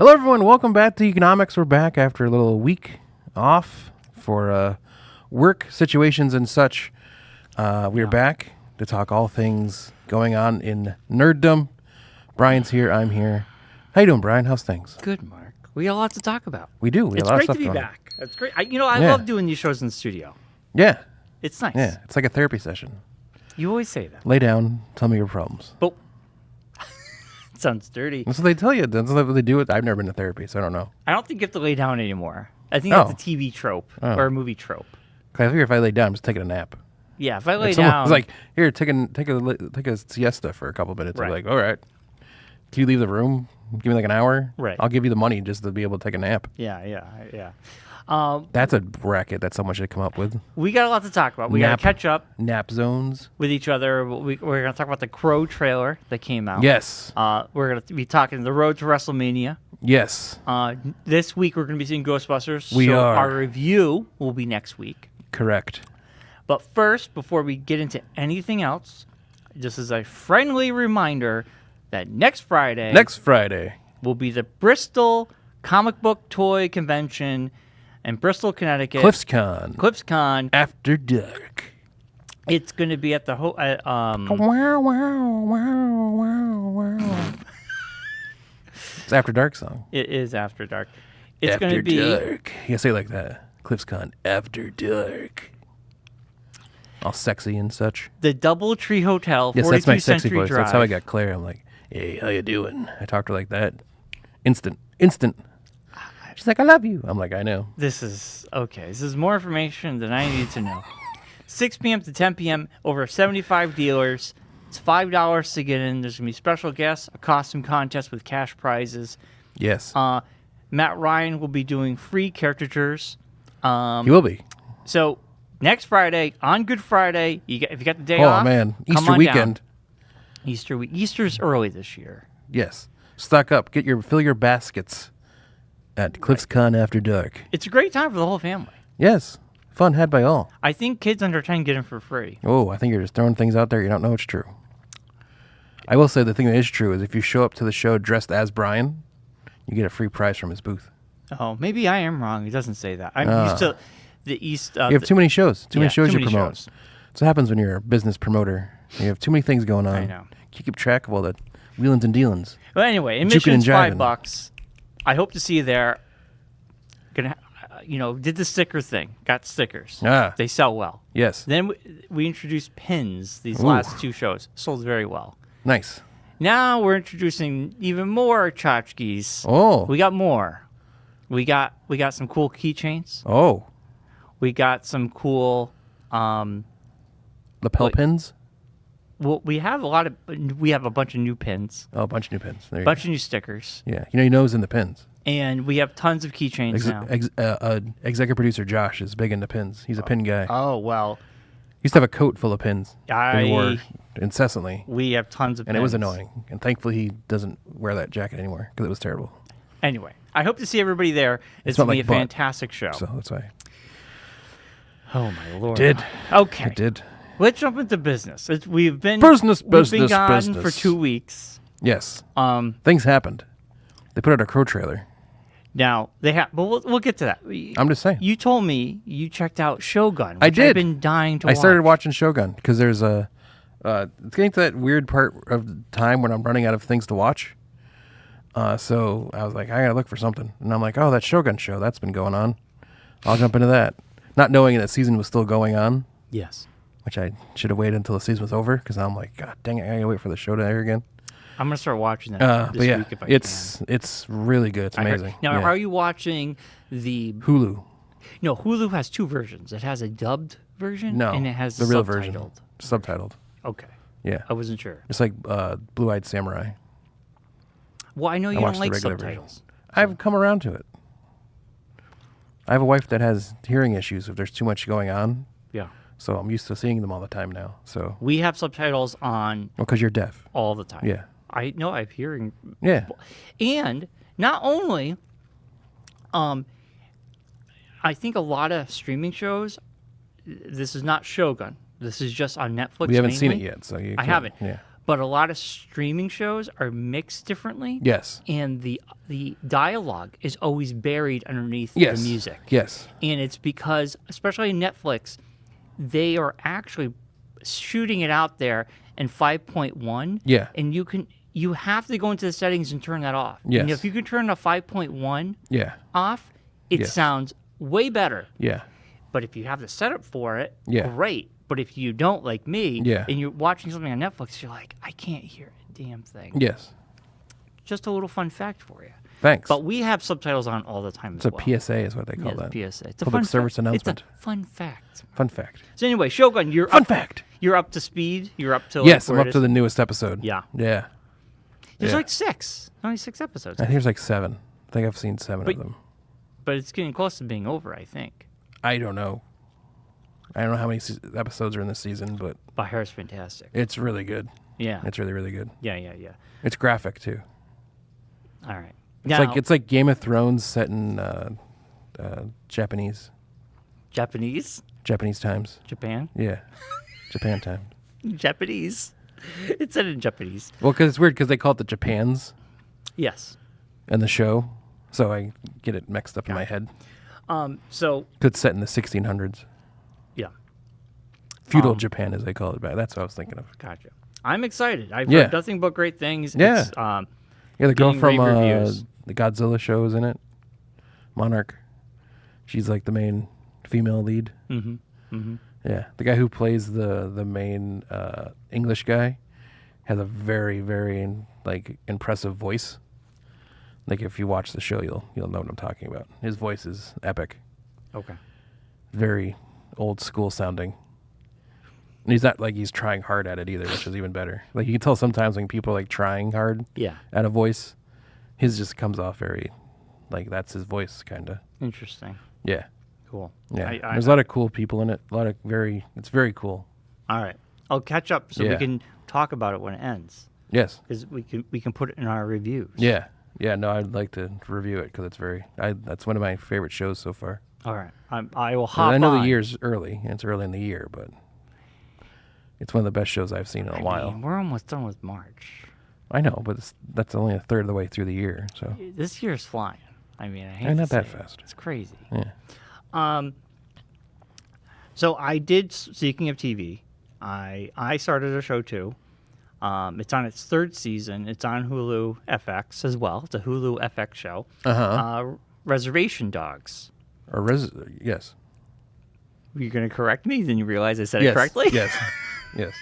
Hello, everyone. Welcome back to Economics. We're back after a little week off for work situations and such. We're back to talk all things going on in nerddom. Brian's here. I'm here. How you doing, Brian? How's things? Good, Mark. We got a lot to talk about. We do. We It's got a lot great of stuff to be going on. back. It's great. I love doing these shows in the studio. Yeah. It's nice. Yeah. It's like a therapy session. You always say that. Lay down. Tell me your problems. But it sounds dirty. That's what they tell you. That's what they do. I've never been to therapy, so I don't know. I don't think you have to lay down anymore. I think that's a TV trope or a movie trope. 'Cause I figure if I lay down, I'm just taking a nap. Yeah, if I lay It's down, like, here, take a siesta for a couple minutes. Right. I'm like, all right. Can you leave the room? Give me like an hour. Right. I'll give you the money just to be able to take a nap. yeah. That's a racket that someone should come up with. We got a lot to talk about. We got to catch up Nap zones. with each other. We're going to talk about the Crow trailer that came out. Yes. We're going to be talking the road to WrestleMania. Yes. This week we're going to be seeing Ghostbusters. We are. Our review will be next week. Correct. But first, before we get into anything else, just as a friendly reminder that next Friday will be the Bristol Comic Book Toy Convention in Bristol, Connecticut. CliffsCon. After dark. It's going to be at the Wow. It's After Dark song. It is After Dark. It's After going to be dark. You say it like that. CliffsCon After Dark. All sexy and such. the DoubleTree Hotel, Yes, 42 that's my sexy Century voice. Drive. That's how I got Claire. I'm like, hey, how you doing? I talked to her like that. Instant. She's like, I love you. I'm like, I know. This is okay. This is more information than I need to know. 6 p.m. to 10 p.m. Over 75 dealers. It's $5 to get in. There's gonna be special guests, a costume contest with cash prizes. Yes. Matt Ryan will be doing free caricatures. He will be. So next Friday, on Good Friday, if you got the day Oh, off, man. come Easter on weekend. down. Easter week. Easter's early this year. Yes. Stock up. Fill your baskets at CliffsCon After Dark. It's a great time for the whole family. Yes. Fun had by all. I think kids under 10 get in for free. Oh, I think you're just throwing things out there you don't know it's true. I will say the thing that is true is if you show up to the show dressed as Brian, you get a free prize from his booth. Oh, maybe I am wrong. It doesn't say that. I'm used to the East. You have too many shows. Too many shows too you many promote. shows. That's what happens when you're a business promoter. You have too many things going on. I know. You keep track of all the wheelings and dealings. Well, anyway, Juking admission's and jiving. $5. I hope to see you there. Did the sticker thing. Got stickers. Ah. They sell well. Yes. Then we introduced pins these Ooh. last two shows. Sold very well. Nice. Now we're introducing even more tchotchkes. Oh. We got more. We got some cool keychains. Oh. We got some cool. Lapel Wait. pins? Well, we have a bunch of new pins. Oh, a bunch of new pins. There you Bunch go. of new stickers. Yeah. You know, your nose in the pins. And we have tons of keychains now. Executive producer Josh is big into pins. He's a pin guy. Oh, well, He used to have a coat full of pins that he wore I- incessantly. we have tons of And pins. it was annoying. And thankfully, he doesn't wear that jacket anymore because it was terrible. Anyway, I hope to see everybody there. It's smelled going to like be a butt. fantastic show. So that's why. Oh, my Lord. Did. Okay. It did. Let's jump into business. We've been Business, gone business. for 2 weeks. Yes. Things happened. They put out a Crow trailer. Now, they have, but we'll get to that. I'm just saying. You told me you checked out Shogun, which I did. I've been dying to I watch. started watching Shogun because there's it's getting to that weird part of the time when I'm running out of things to watch. So I was like, I gotta look for something, and I'm like, oh, that Shogun show that's been going on. I'll jump into that, not knowing that season was still going on, Yes. which I should have waited until the season was over because I'm like, God dang it, I gotta wait for the show to air again. I'm going to start watching that this But yeah, week if I it's really good. It's can. I heard- amazing. Now, Yeah. are you watching the... Hulu? No, Hulu has two versions. It has a dubbed version No, and it has the real subtitled. version, subtitled. Okay. Yeah, I wasn't sure. it's like Blue Eyed Samurai. Well, I know you watched don't the like regular subtitles. I've come around to it. I have a wife that has hearing issues if there's too much going on, Yeah. so I'm used to seeing them all the time now. So, We have subtitles on because you're deaf. all the time. Yeah. I know I'm hearing. Yeah. And not only, I think a lot of streaming shows, this is not Shogun. This is just on Netflix. We haven't seen it mainly. yet, so you I can't- haven't. Yeah. But a lot of streaming shows are mixed differently. Yes. And the dialogue is always buried underneath Yes. the music. Yes. And it's because, especially Netflix, they are actually shooting it out there in 5.1. Yeah. And you have to go into the settings and turn that off. Yes. And if you can turn the 5.1 Yeah. off, it Yes. sounds way better. Yeah. But if you have the setup for it, Yeah. great. But if you don't, like me, Yeah. and you're watching something on Netflix, you're like, I can't hear a damn thing. Yes. Just a little fun fact for you. Thanks. But we have subtitles on all the time It's as a well. PSA is what they call that. PSA. It's a Public fun service announcement. It's a fun fact. Fun fact. So anyway, Shogun, you're Fun up, fact. You're up to speed. You're up to Yes, where I'm up it to is? the newest episode. Yeah. Yeah. There's Yeah. like only 6 episodes, I think there's like 7. I think I've seen 7 of them. but it's getting close to being over. I think. I don't know. I don't know how many episodes are in this season, but Bahir's fantastic. it's really good. Yeah. It's really, really good. Yeah. It's graphic too. All right. It's like Game of Thrones set in Japanese times. Japan. Yeah, Japan time. Japanese. It said in Japanese. Well, because it's weird because they call it the Japans Yes. in the show, so I get it mixed up in my head. So 'Cause it's set in the 1600s. yeah. Feudal Japan, as they call it back. That's what I was thinking of. Gotcha. I'm excited. I've Yeah. heard nothing but great things. Yeah. It's, Yeah, the girl getting from rave reviews. the Godzilla show is in it. Monarch. She's like the main female lead. Yeah, the guy who plays the main English guy has a very, very like impressive voice. Like if you watch the show, you'll know what I'm talking about. His voice is epic. Okay. Very old school sounding. And he's not like he's trying hard at it either, which is even better. Like you can tell sometimes when people are like trying hard Yeah. at a voice, his just comes off very like that's his voice kind of. Interesting. Yeah. Cool. Yeah. There's a lot of cool people in it. It's very cool. All right. I'll catch up so we Yeah. can talk about it when it ends. Yes. Because we can put it in our reviews. Yeah. Yeah. No, I'd like to review it because that's one of my favorite shows so far. All right. I will hop I know on. the year's early. It's early in the year, but it's one of the best shows I've seen in a while. We're almost done with March. I know, but that's only a third of the way through the year. So This year's flying. I mean, I hate And to not that say it. fast. It's crazy. yeah. So I did, speaking of TV, I started a show too. It's on its 3rd season. It's on Hulu FX as well. It's a Hulu FX show. Reservation Dogs. Yes. You're going to correct me? Then you realize I said it Yes. correctly? Yes. Yes.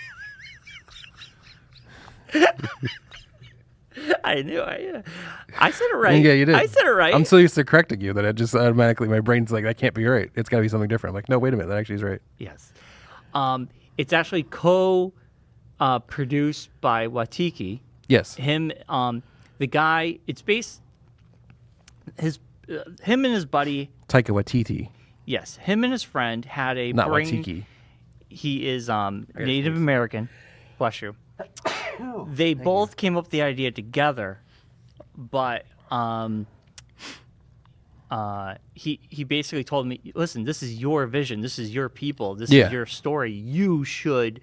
I knew I said it right. Yeah, you did. I said it right. I'm so used to correcting you that it just automatically, my brain's like, that can't be right. It's got to be something different. I'm like, no, wait a minute. That actually is right. Yes. It's actually produced by Watiki. Yes. Him, the guy, it's based, him and his buddy, Taika Waititi. yes, him and his friend had a Not brain. Watiki. He is Native American. Bless you. They both came up with the idea together, but he basically told me, listen, this is your vision, this is your people, this Yeah. is your story. You should.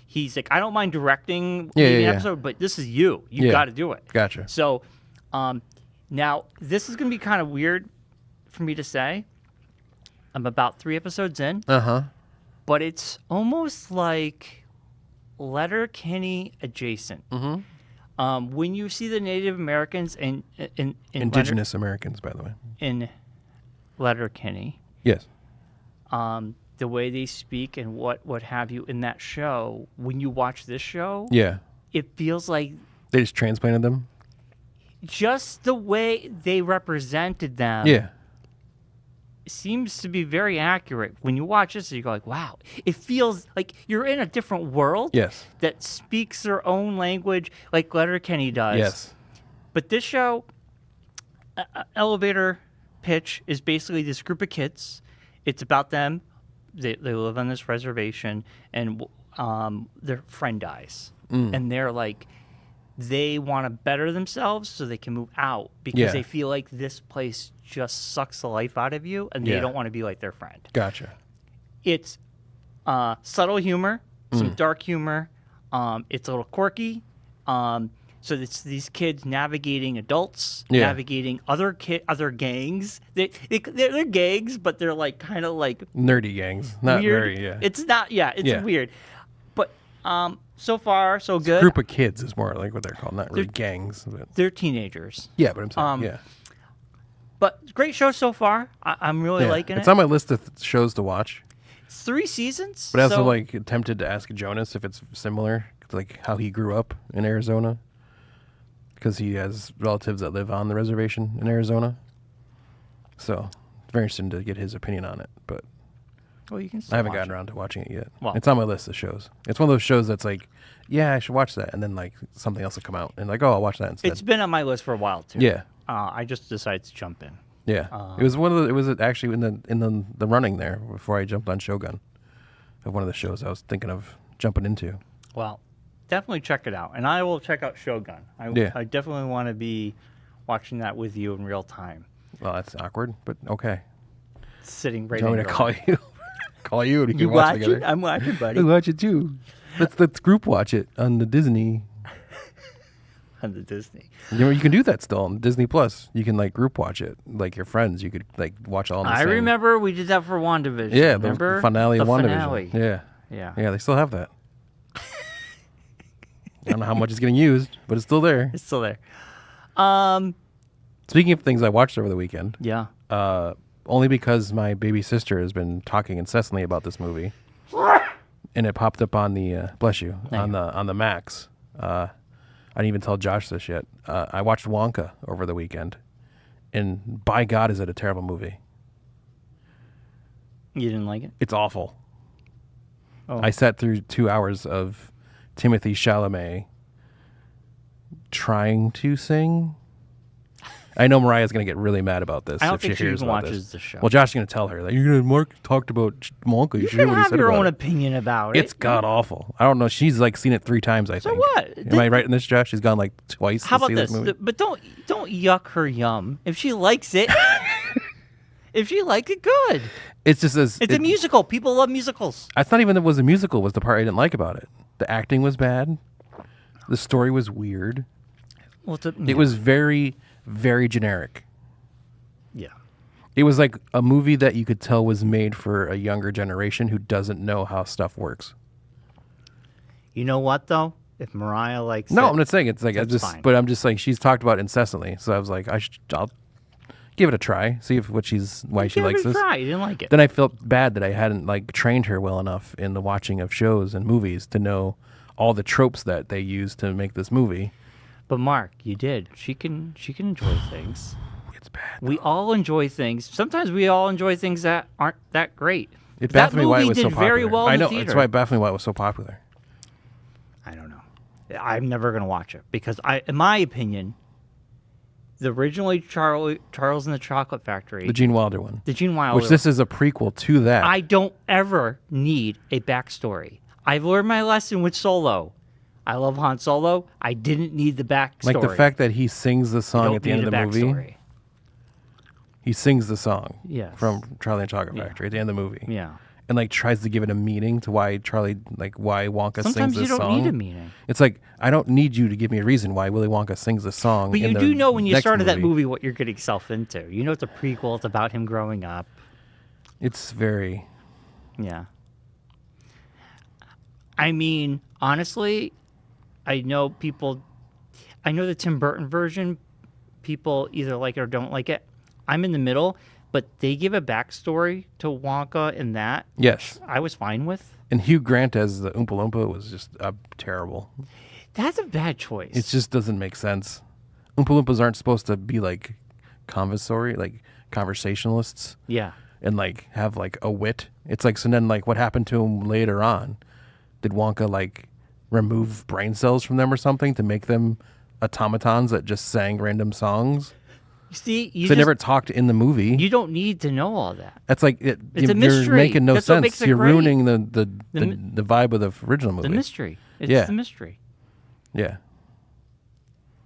He's like, I don't mind directing Yeah, the yeah. episode, but this is you. You Yeah. got to do it. Gotcha. So, now this is going to be kind of weird for me to say. I'm about 3 episodes in, but it's almost like Letterkenny adjacent. When you see the Native Americans in Indigenous Americans, by the way. in Letterkenny, Yes. the way they speak and what have you in that show, when you watch this show, Yeah. it feels like They just transplanted them. just the way they represented them Yeah. seems to be very accurate. When you watch this, you go like, wow, it feels like you're in a different world Yes. that speaks their own language like Letterkenny does. Yes. But this show, elevator pitch, is basically this group of kids. It's about them. They live on this reservation, and their friend dies. And they're like, they want to better themselves so they can move out because Yeah. they feel like this place just sucks the life out of you, and they Yeah. don't want to be like their friend. Gotcha. It's subtle humor, some dark humor, It's a little quirky. So it's these kids navigating adults, Yeah. navigating other gangs. They're gangs, but they're like kind of like Nerdy gangs. Not weird. very, yeah. It's not. Yeah, it's Yeah. weird. But so far so good. Group of kids is more like what they're called, not really gangs. But. They're teenagers. Yeah, but I'm saying, yeah. But great show so far. I'm really liking it. It's on my list of shows to watch. It's 3 seasons. But I also like attempted to ask Jonas if it's similar, like how he grew up in Arizona, because he has relatives that live on the reservation in Arizona. So it's very interesting to get his opinion on it. But well, you can. I haven't gotten around to watching it yet. Well, it's on my list of shows. It's one of those shows that's like, yeah, I should watch that, and then like something else will come out, and like, oh, I'll watch that instead. It's been on my list for a while too. Yeah. I just decided to jump in. Yeah, it was one of the. It was actually in the running there before I jumped on Shogun, of one of the shows I was thinking of jumping into. Well, definitely check it out, and I will check out Shogun. I definitely want to be watching that with you in real time. Well, that's awkward, but okay. Sitting right. Do you want me to call you? Call you, and you can watch watch together. it? I'm watching, buddy. I watch it too. Let's group watch it on the Disney. On the Disney. You know, you can do that still on Disney Plus. You can like group watch it, like your friends. You could like watch all. I remember we did that for WandaVision. Yeah, remember? the finale of WandaVision. Finale. Yeah, yeah. They still have that. I don't know how much is getting used, but it's still there. It's still there. Speaking of things I watched over the weekend, Yeah. only because my baby sister has been talking incessantly about this movie, and it popped up on the bless you on the Max. I didn't even tell Josh this yet. I watched Wonka over the weekend, and by God, is it a terrible movie? You didn't like it? It's awful. Oh. I sat through 2 hours of Timothée Chalamet trying to sing. I know Mariah's going to get really mad about this. I don't if think she hears even about watches this. the show. Well, Josh is going to tell her that Mark talked about Wonka. You should hear can what he have said your about own it. opinion about it. It's god awful. I don't know. She's like seen it 3 times. I think. So what? Am I right in this, Josh? She's gone like twice. How to about see this? movie. But don't yuck her yum. If she likes it, if she likes it, good. It's just as It's a musical. People love musicals. It's not even that it was a musical. Was the part I didn't like about it. The acting was bad. The story was weird. Well, It was very, very generic. Yeah. It was like a movie that you could tell was made for a younger generation who doesn't know how stuff works. You know what though? If Mariah likes No, it, I'm not saying it's like fine. but I'm just like she's talked about it incessantly. So I was like, I'll give it a try, see if why she likes this. Try. You didn't like it. Then I felt bad that I hadn't like trained her well enough in the watching of shows and movies to know all the tropes that they use to make this movie. But Mark, you did. She can enjoy things. It's bad. We all enjoy things. Sometimes we all enjoy things that aren't that great. It That baffled me why it movie was so did popular. very well in I the know. theater. That's why it baffled me why it was so popular. I don't know. I'm never going to watch it because in my opinion, the originally Charles and the Chocolate Factory, The Gene Wilder one. the Gene Wilder, Which this is a prequel to that. I don't ever need a backstory. I've learned my lesson with Solo. I love Han Solo. I didn't need the backstory. Like the fact that he sings the I song don't at the end need of the a movie. backstory. He sings the song Yes. from Charlie and the Chocolate Factory at the end of the movie. Yeah. And like tries to give it a meaning to why why Wonka Sometimes sings you this don't song. need a meaning. It's like, I don't need you to give me a reason why Willy Wonka sings this song. But in you the do know when you next started that movie what you're getting yourself into. You know it's a prequel. It's about him growing up. It's very... Yeah. I mean, honestly, I know the Tim Burton version, people either like it or don't like it. I'm in the middle, but they give a backstory to Wonka in that. Yes. I was fine with. And Hugh Grant as the Oompa Loompa was just terrible. That's a bad choice. It just doesn't make sense. Oompa Loompas aren't supposed to be like conversationalists. Yeah. And like have like a wit. It's like, so then like what happened to him later on? Did Wonka like remove brain cells from them or something to make them automatons that just sang random songs? You see, They never talked in the movie. You don't need to know all that. That's like It's a you're mystery. making no That's what sense. makes it You're great. ruining the vibe of the original movie. The mystery. It's Yeah. the mystery. Yeah.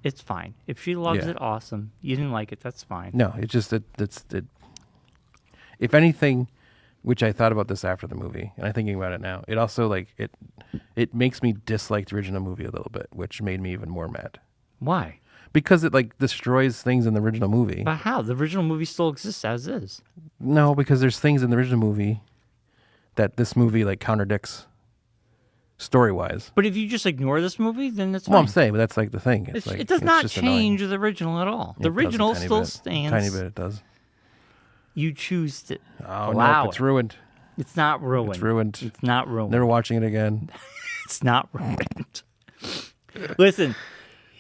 It's fine. If she loves Yeah. it, awesome. You didn't like it, that's fine. No, it's just it's. If anything, which I thought about this after the movie, and I'm thinking about it now. It also like it makes me dislike the original movie a little bit, which made me even more mad. Why? Because it like destroys things in the original movie. But how? The original movie still exists as is. No, because there's things in the original movie that this movie like contradicts story-wise. But if you just ignore this movie, then that's fine. Well, I'm saying, but that's like the thing. It's like, it does not just change annoying. the original at all. The It does a original tiny still bit. stands. Tiny bit it does. You choose to Oh, allow no, it's it. ruined. It's not ruined. It's ruined. It's not ruined. Never watching it again. It's not ruined. Listen,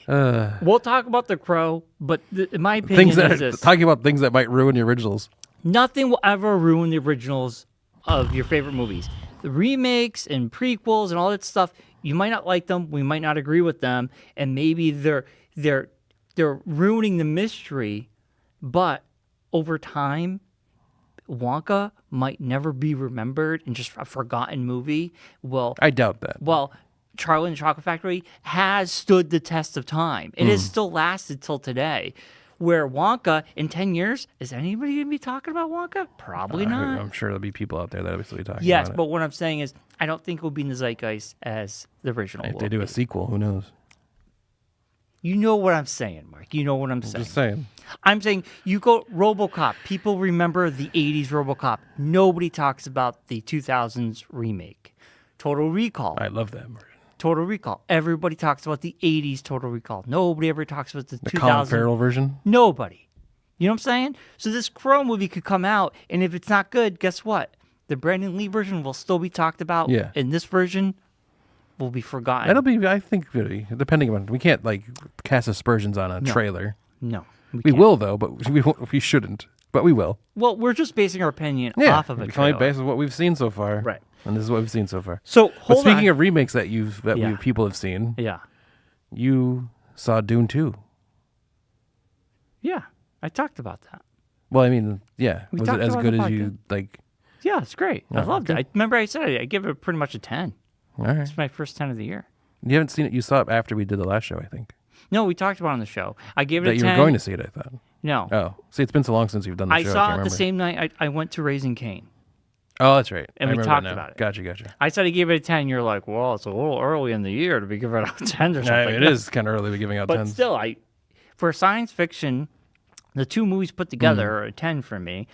we'll talk about The Crow, but in my opinion, Things that is this. talking about things that might ruin the originals. Nothing will ever ruin the originals of your favorite movies. The remakes and prequels and all that stuff, you might not like them, we might not agree with them, and maybe they're ruining the mystery, but over time, Wonka might never be remembered and just a forgotten movie. Well, I doubt that. Well, Charlie and the Chocolate Factory has stood the test of time. It has still lasted till today. Where Wonka, in 10 years, is anybody going to be talking about Wonka? Probably not. I'm sure there'll be people out there that will still be talking Yes, about but what I'm saying is, I don't think it will be in the zeitgeist as the original. it. If will they do be. a sequel, who knows? You know what I'm saying, Mark. You know what I'm saying. Just saying. I'm saying you go RoboCop. People remember the 80s RoboCop. Nobody talks about the 2000s remake. Total Recall. I love that version. Total Recall. Everybody talks about the 80s Total Recall. Nobody ever talks about the The 2000s. Colin Farrell version? Nobody. You know what I'm saying? So this Crow movie could come out, and if it's not good, guess what? The Brandon Lee version will still be talked about. Yeah. And this version will be forgotten. That'll be, I think, depending on, we can't like cast aspersions on a trailer. No. We can't. will though, but we shouldn't. But we will. Well, we're just basing our opinion Yeah, off of a we can only trailer. base on what we've seen so far. Right. And this is what we've seen so far. So But hold speaking on. of remakes that Yeah. people have seen, Yeah. you saw Dune 2. Yeah. I talked about that. Well, I mean, yeah. We Was it talked as about good the as you like? Yeah, it's great. I Oh, loved okay. it. I remember I said I give it pretty much a 10. All right. It's my first 10 of the year. You haven't seen it. You saw it after we did the last show, I think. No, we talked about it on the show. I gave it That a you 10. were going to see it, I thought. No. Oh, see, it's been so long since you've done the I show. saw can't it the remember. same night I went to Raising Cane. Oh, that's right. And I we remember talked that now. about it. Gotcha. I said I gave it a 10. You're like, well, it's a little early in the year to be giving out 10 or Yeah, something. it is kind of early to be giving out But 10s. still, for science fiction, the two movies put together are a 10 for me.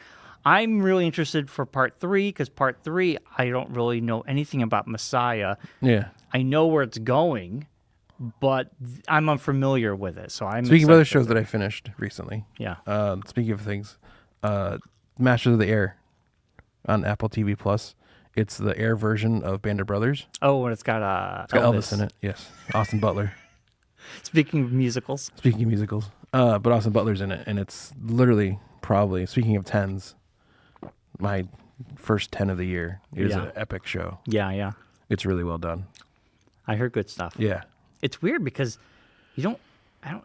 I'm really interested for part 3 because part 3, I don't really know anything about Messiah. Yeah. I know where it's going, but I'm unfamiliar with it. So I'm Speaking of other excited shows for that I finished recently, it. Yeah. speaking of things, Masters of the Air on Apple TV Plus. It's the Air version of Band of Brothers. Oh, and it's got Elvis in it. Yes, Austin Butler. Speaking of musicals. Speaking of musicals, but Austin Butler's in it, and it's literally probably, speaking of 10s, my first 10 of the year. It is Yeah. an epic show. Yeah. It's really well done. I heard good stuff. Yeah. It's weird because I don't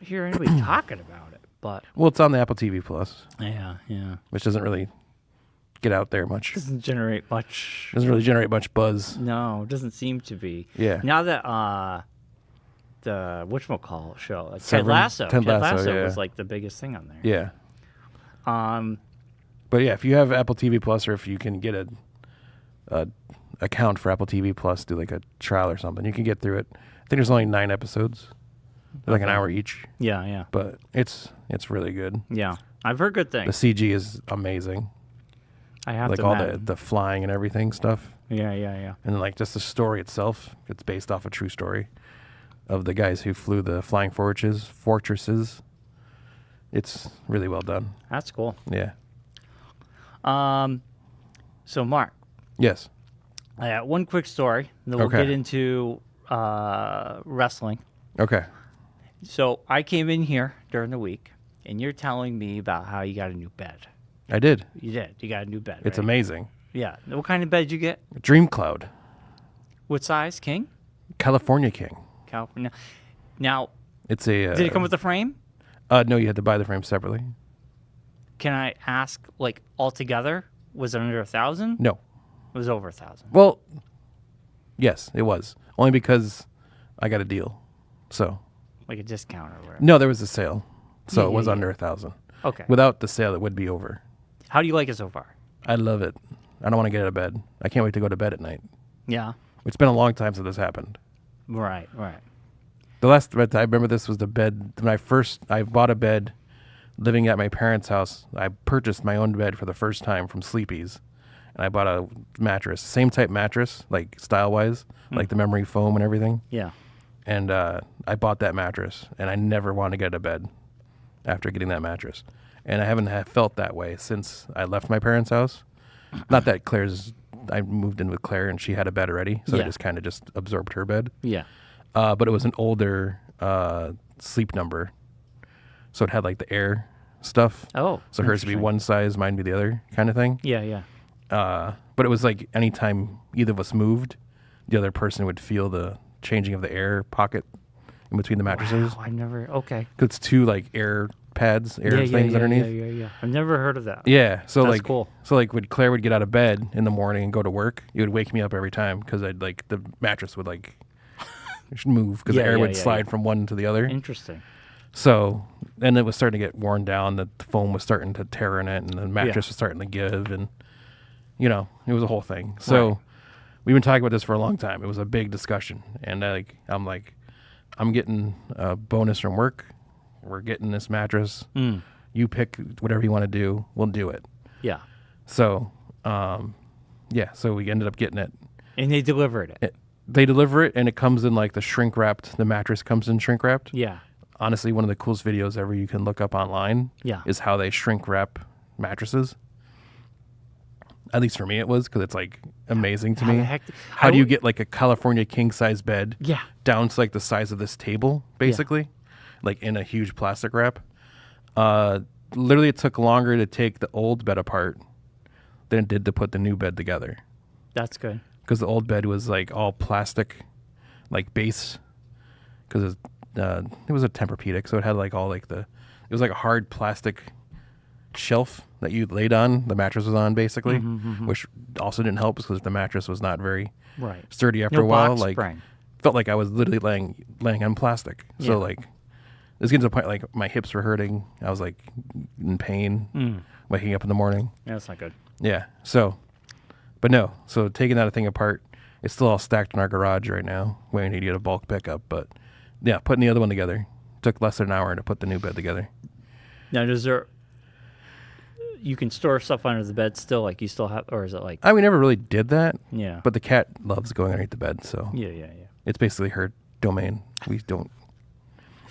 hear anybody talking about it, but Well, it's on the Apple TV Plus, yeah. which doesn't really get out there much. Doesn't generate much. Doesn't really generate much buzz. No, it doesn't seem to be. Yeah. Now that the whatchamacallit show, Ted Severance? Lasso. Ted Lasso, yeah. was like the biggest thing on there. Yeah. Um, But yeah, if you have Apple TV Plus, or if you can get a account for Apple TV Plus, do like a trial or something, you can get through it. I think there's only 9 episodes. They're like an hour each, yeah. but it's really good. Yeah. I've heard good The things. CG is amazing. I have Like to all imagine. the flying and everything stuff. Yeah. And like just the story itself, it's based off a true story of the guys who flew the flying fortresses. It's really well done. That's cool. Yeah. So Mark, Yes. I got one quick story, and then we'll Okay. get into wrestling. Okay. So I came in here during the week, and you're telling me about how you got a new bed. I did. You did. You got a new bed. It's right? amazing. Yeah. What kind of bed did you get? Dream Cloud. What size? King? California King. California. Now, It's a. did it come with a frame? No, you had to buy the frame separately. Can I ask, like, altogether, was it under 1,000? No. It was over 1,000. Well, yes, it was. Only because I got a deal. So. Like a discount or whatever. No, there was a sale. So Yeah, it was yeah, under 1,000. Okay. Without the sale, it would be over. How do you like it so far? I love it. I don't want to get out of bed. I can't wait to go to bed at night. Yeah. It's been a long time since this happened. Right. The last bed I remember this was the bed when I bought a bed living at my parents' house. I purchased my own bed for the first time from Sleepy's. And I bought a mattress, same type mattress, like style-wise, like the memory foam and everything. Yeah. And I bought that mattress, and I never wanted to get out of bed after getting that mattress. And I haven't felt that way since I left my parents' house. Not that I moved in with Claire, and she had a bed already, so I just kind of just absorbed her bed. Yeah. But it was an older Sleep Number, so it had like the air stuff. Oh. So hers would be one size, mine be the other kind of thing. Yeah. But it was like anytime either of us moved, the other person would feel the changing of the air pocket in between the mattresses. Wow, okay. 'Cause it's two like air pads, things underneath. Yeah. I've never heard of that. Yeah. So That's like, cool. So like when Claire would get out of bed in the morning and go to work, it would wake me up every time because I'd like the mattress would like move because the air would slide from one to the other. Interesting. So, and it was starting to get worn down. The foam was starting to tear in it, and the mattress was starting to give, and it was a whole thing. So, we've been talking about this for a long time. It was a big discussion, and I'm getting a bonus from work. We're getting this mattress. You pick whatever you want to do. We'll do it. Yeah. So, so we ended up getting it. And they delivered it. They deliver it, and it comes in like the shrink wrapped. The mattress comes in shrink wrapped. Yeah. Honestly, one of the coolest videos ever you can look up online is how they shrink wrap mattresses. At least for me it was, because it's like amazing to me. How do you get like a California king size bed down to like the size of this table, basically, like in a huge plastic wrap? Literally, it took longer to take the old bed apart than it did to put the new bed together. That's good. Because the old bed was like all plastic, like base, because it was a Tempur-Pedic, so it had like all like it was like a hard plastic shelf that you laid on, the mattress was on basically, which also didn't help because the mattress was not very sturdy after a while. Like felt like I was literally laying on plastic. So like it was getting to the point like my hips were hurting. I was like in pain waking up in the morning. Yeah, that's not good. Yeah. So, but no. So taking that thing apart, it's still all stacked in our garage right now, waiting to get a bulk pickup. But yeah, putting the other one together took less than an hour to put the new bed together. Now, you can store stuff under the bed still, like you still have, or is it like? We never really did that. Yeah. But the cat loves going underneath the bed, so. Yeah. It's basically her domain. We don't.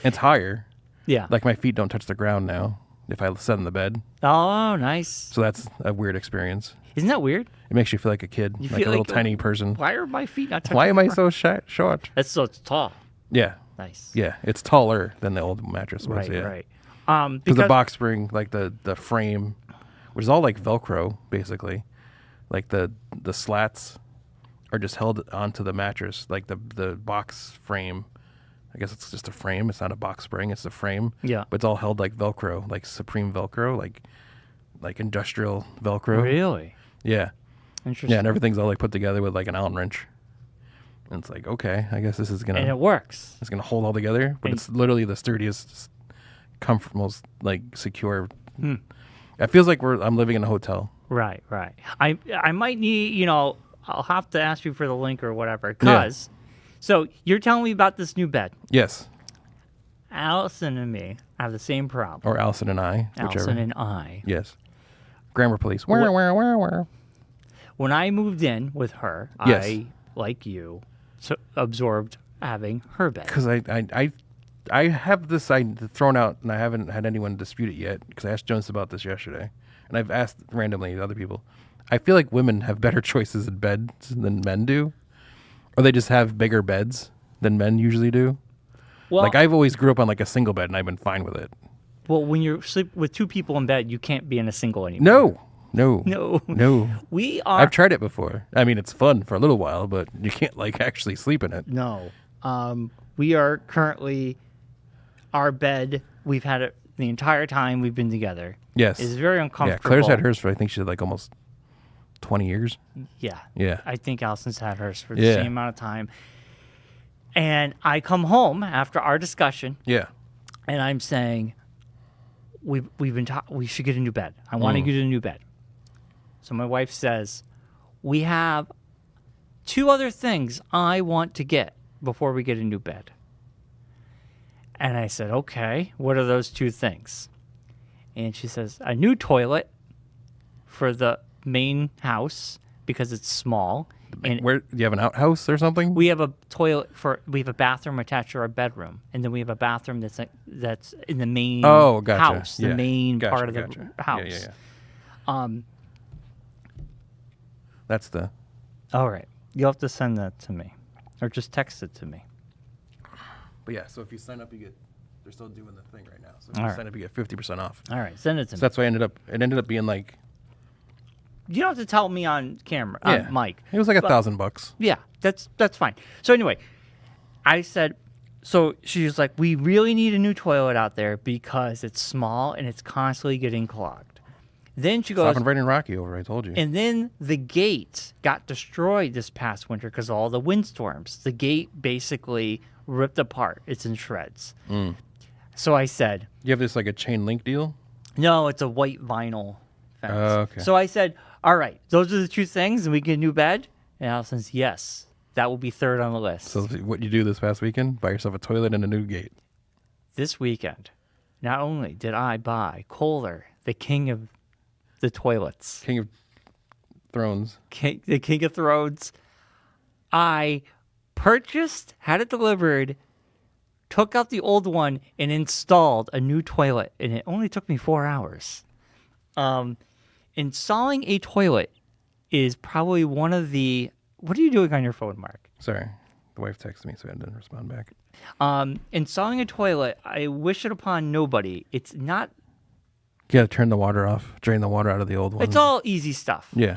It's higher. Yeah. Like my feet don't touch the ground now if I sit in the bed. Oh, nice. So that's a weird experience. Isn't that weird? It makes you feel like a kid, like a little tiny person. Why are my feet not touching? Why am I so short? It's tall. Yeah. Nice. Yeah, it's taller than the old mattress was. Right. Because the box spring, like the frame, which is all like Velcro, basically. Like the slats are just held onto the mattress. Like the box frame, I guess it's just a frame. It's not a box spring. It's a frame. Yeah. But it's all held like Velcro, like Supreme Velcro, like industrial Velcro. Really? Yeah. Interesting. Yeah, and everything's all like put together with like an Allen wrench. And it's like, okay, I guess this is gonna. And it works. It's gonna hold all together, but it's literally the sturdiest, most like secure. It feels like I'm living in a hotel. Right. I might need, I'll have to ask you for the link or whatever. Cause, so you're telling me about this new bed. Yes. Allison and me have the same problem. Or Allison and I. Allison and I. Yes. Grammar police. Where? When I moved in with her, yes. I, like you, absorbed having her bed. Because I have this thrown out, and I haven't had anyone dispute it yet, because I asked Jonas about this yesterday, and I've asked randomly other people. I feel like women have better choices in beds than men do, or they just have bigger beds than men usually do. Well, like I've always grew up on like a single bed, and I've been fine with it. Well, when you sleep with two people in bed, you can't be in a single anymore. No. I've tried it before. I mean, it's fun for a little while, but you can't like actually sleep in it. No. We are currently, our bed, we've had it the entire time we've been together. Yes. It's very uncomfortable. Yeah, Claire's had hers for, I think she had like almost 20 years. Yeah. Yeah. I think Allison's had hers for the same amount of time. And I come home after our discussion. Yeah. And I'm saying, we should get a new bed. I want to get a new bed. So my wife says, we have 2 other things I want to get before we get a new bed. And I said, okay, what are those 2 things? And she says, a new toilet for the main house because it's small. And Where do you have an outhouse or something? we have a we have a bathroom attached to our bedroom, and then we have a bathroom that's in the main gotcha. house, the Yeah. main Gotcha, part of gotcha. the house. Yeah. That's the. All right, you'll have to send that to me, or just text it to me. But yeah, so if you sign up, they're still doing the thing right now. So if All you right. sign up, you get 50% off. All right, send it to So me. that's why it ended up being like. You don't have to tell me on camera, Yeah. Mike. It was like $1,000. Yeah, that's fine. So anyway, I said, so she's like, we really need a new toilet out there because it's small and it's constantly getting clogged. Then she goes, Stop inviting Rocky over. I told you. and then the gate got destroyed this past winter because of all the windstorms. The gate basically ripped apart. It's in shreds. So I said, You have this like a chain link deal? no, it's a white vinyl fence. Okay. So I said, all right, those are the 2 things, and we get a new bed? And Allison says, yes, that will be 3rd on the list. So what you do this past weekend? Buy yourself a toilet and a new gate. This weekend, not only did I buy Kohler, the king of the toilets, King of Thrones. the king of thrones, I purchased, had it delivered, took out the old one, and installed a new toilet, and it only took me 4 hours. Installing a toilet is probably one of the... What are you doing on your phone, Mark? Sorry. The wife texted me, so I didn't respond back. Installing a toilet, I wish it upon nobody. It's not... You gotta turn the water off, drain the water out of the old one. It's all easy stuff. Yeah.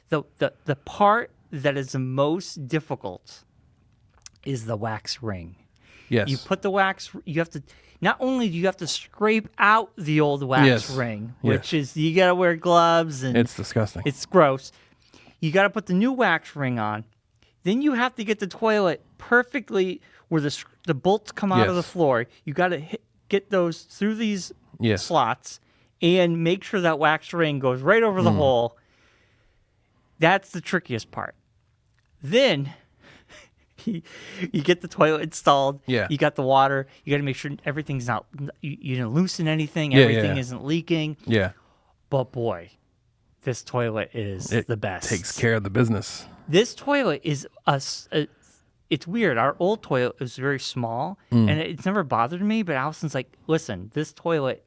The part that is the most difficult is the wax ring. Yes. You put the wax... You have to... Not only do you have to scrape out the old wax Yes. ring, Yes. which is... You gotta wear gloves and... It's disgusting. It's gross. You gotta put the new wax ring on. Then you have to get the toilet perfectly where the bolts come out of the Yes. floor. You gotta get those through these Yes. slots and make sure that wax ring goes right over the hole. That's the trickiest part. Then you get the toilet installed. Yeah. You got the water. You got to make sure everything's not. You didn't loosen anything. Yeah, Everything yeah. isn't leaking. Yeah. But boy, this toilet is the best. Takes care of the business. This toilet is it's weird. Our old toilet was very small, and it's never bothered me. But Allison's like, listen, this toilet,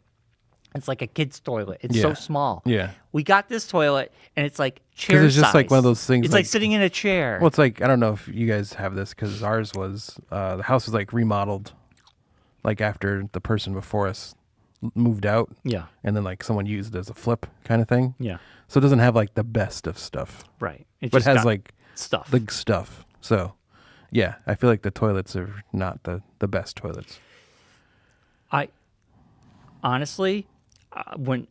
it's like a kid's toilet. It's so Yeah. small. Yeah. We got this toilet, and it's like chair it's just like size. one of those things It's like like- sitting in a chair. Well, it's like, I don't know if you guys have this because ours was, the house was like remodeled like after the person before us moved out. Yeah. And then like someone used it as a flip kind of thing. Yeah. So it doesn't have like the best of stuff, Right. It but it just has got like stuff. the stuff. So yeah, I feel like the toilets are not the best toilets. I honestly, when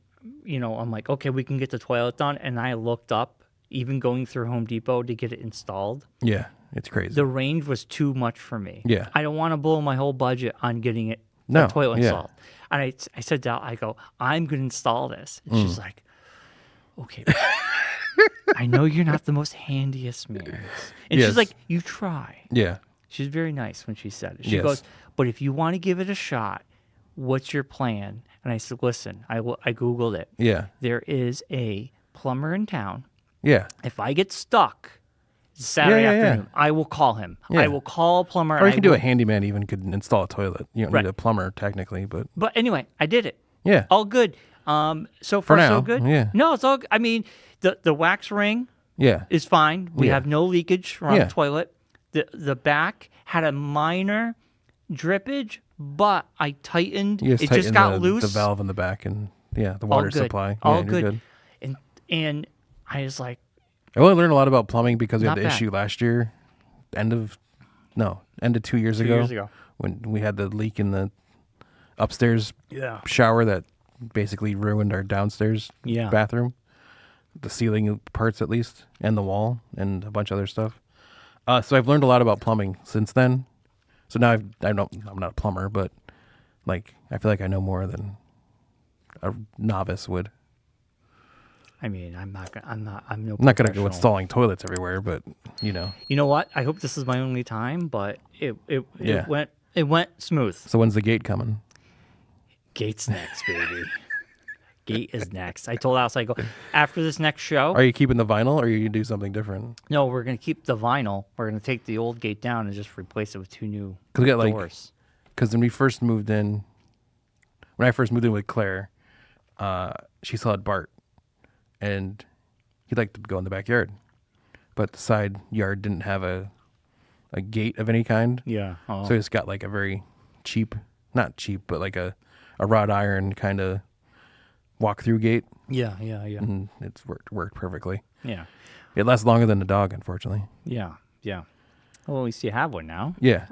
I'm like, okay, we can get the toilet done, and I looked up, even going through Home Depot to get it installed. Yeah. It's crazy. The range was too much for me. Yeah. I don't want to blow my whole budget on getting it No, a toilet yeah. installed. And I said to Al, I go, I'm going to install this. And she's like, okay. I know you're not the most handiest man. And Yes. she's like, you try. Yeah. She's very nice when she said it. She Yes. goes, but if you want to give it a shot, what's your plan? And I said, listen, I Googled it. Yeah. There is a plumber in town. Yeah. If I get stuck Saturday Yeah, yeah, yeah. afternoon, I will call him. Yeah. I will call a plumber. Or you and can I do will- a handyman even could install a toilet. You don't Right. need a plumber technically, but But anyway, I did it. yeah. All good. So far, now, so good. yeah. No, it's all. I mean, the wax ring Yeah. is fine. We Yeah. have no leakage around Yeah. the toilet. The back had a minor drippage, but I tightened. You It just tighten got the, loose. the valve in the back and the All water good. supply. All yeah, you're good. And I was like, I only learned a lot about plumbing because we Not had the bad. issue last year, end of 2 years 2 ago. years ago. When we had the leak in the upstairs Yeah. shower that basically ruined our downstairs Yeah. bathroom, the ceiling parts at least, and the wall, and a bunch of other stuff. So I've learned a lot about plumbing since then. So now I'm not a plumber, but like I feel like I know more than a novice would. I mean, I'm no I'm not gonna go professional. installing toilets everywhere, but you know. You know what? I hope this is my only time, but it Yeah. went smooth. So when's the gate coming? Gate's next, baby. Gate is next. I told Alice, I go, after this next show. Are you keeping the vinyl, or are you gonna do something different? No, we're going to keep the vinyl. We're going to take the old gate down and just replace it with 2 new Cause we got doors. Because when I first moved in with Claire, she still had Bart, and he liked to go in the backyard, but the side yard didn't have a gate of any kind. Yeah. Oh. So he just got like a very cheap, not cheap, but like a wrought iron kind of walk-through gate. Yeah. And it's worked perfectly. Yeah. It lasts longer than the dog, unfortunately. Yeah. Well, at least you have one now. Yeah.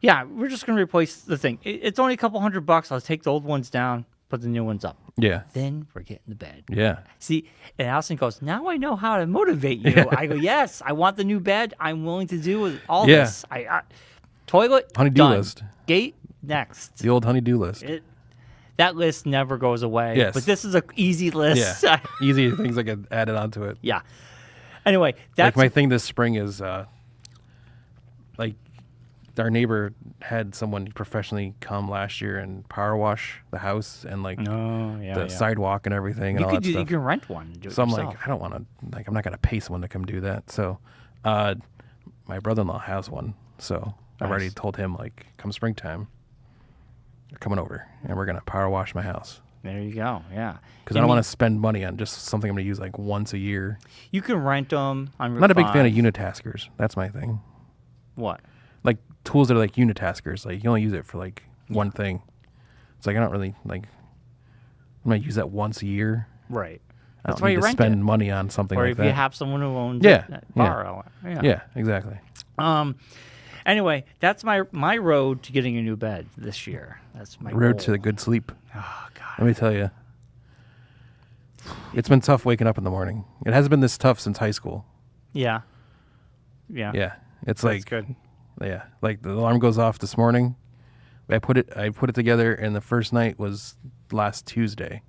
Yeah, we're just going to replace the thing. It's only a couple $100. I'll take the old ones down, put the new ones up. Yeah. Then we're getting to bed. Yeah. See, and Allison goes, now I know how to motivate you. Yeah. I go, yes, I want the new bed. I'm willing to do all Yeah. this. Toilet, Honey-do done. list. Gate, next. The old honey-do list. That list never goes away. Yes. But this is an easy list. Yeah. Easy things that get added onto it. Yeah. Anyway, that's like my thing this spring is like our neighbor had someone professionally come last year and power wash the house and like the sidewalk and everything. You and all that stuff. You can rent one and do it So I'm yourself. like, I don't want to, like, I'm not going to pay someone to come do that. So my brother-in-law has one. So I've already told him, like, come springtime, you're coming over and we're going to power wash my house. There you go. Yeah. Because I don't want to spend money on just something I'm going to use like once a year. You can rent them on I'm not a big fan of unitaskers. That's my thing. What? Like tools that are like unitaskers. Like you only use it for like one thing. It's like I don't really like. I'm going to use that once a year. Right. I That's don't why need you to rent spend it. money on something Or like if that. you have someone who owns Yeah, it, borrow it. Yeah, exactly. Anyway, that's my road to getting a new bed this year. That's my Road goal. to the good sleep. Oh God. Let me tell you. It's been tough waking up in the morning. It hasn't been this tough since high school. Yeah. Yeah. It's That's like good. Yeah. Like the alarm goes off this morning. I put it together and the first night was last Tuesday.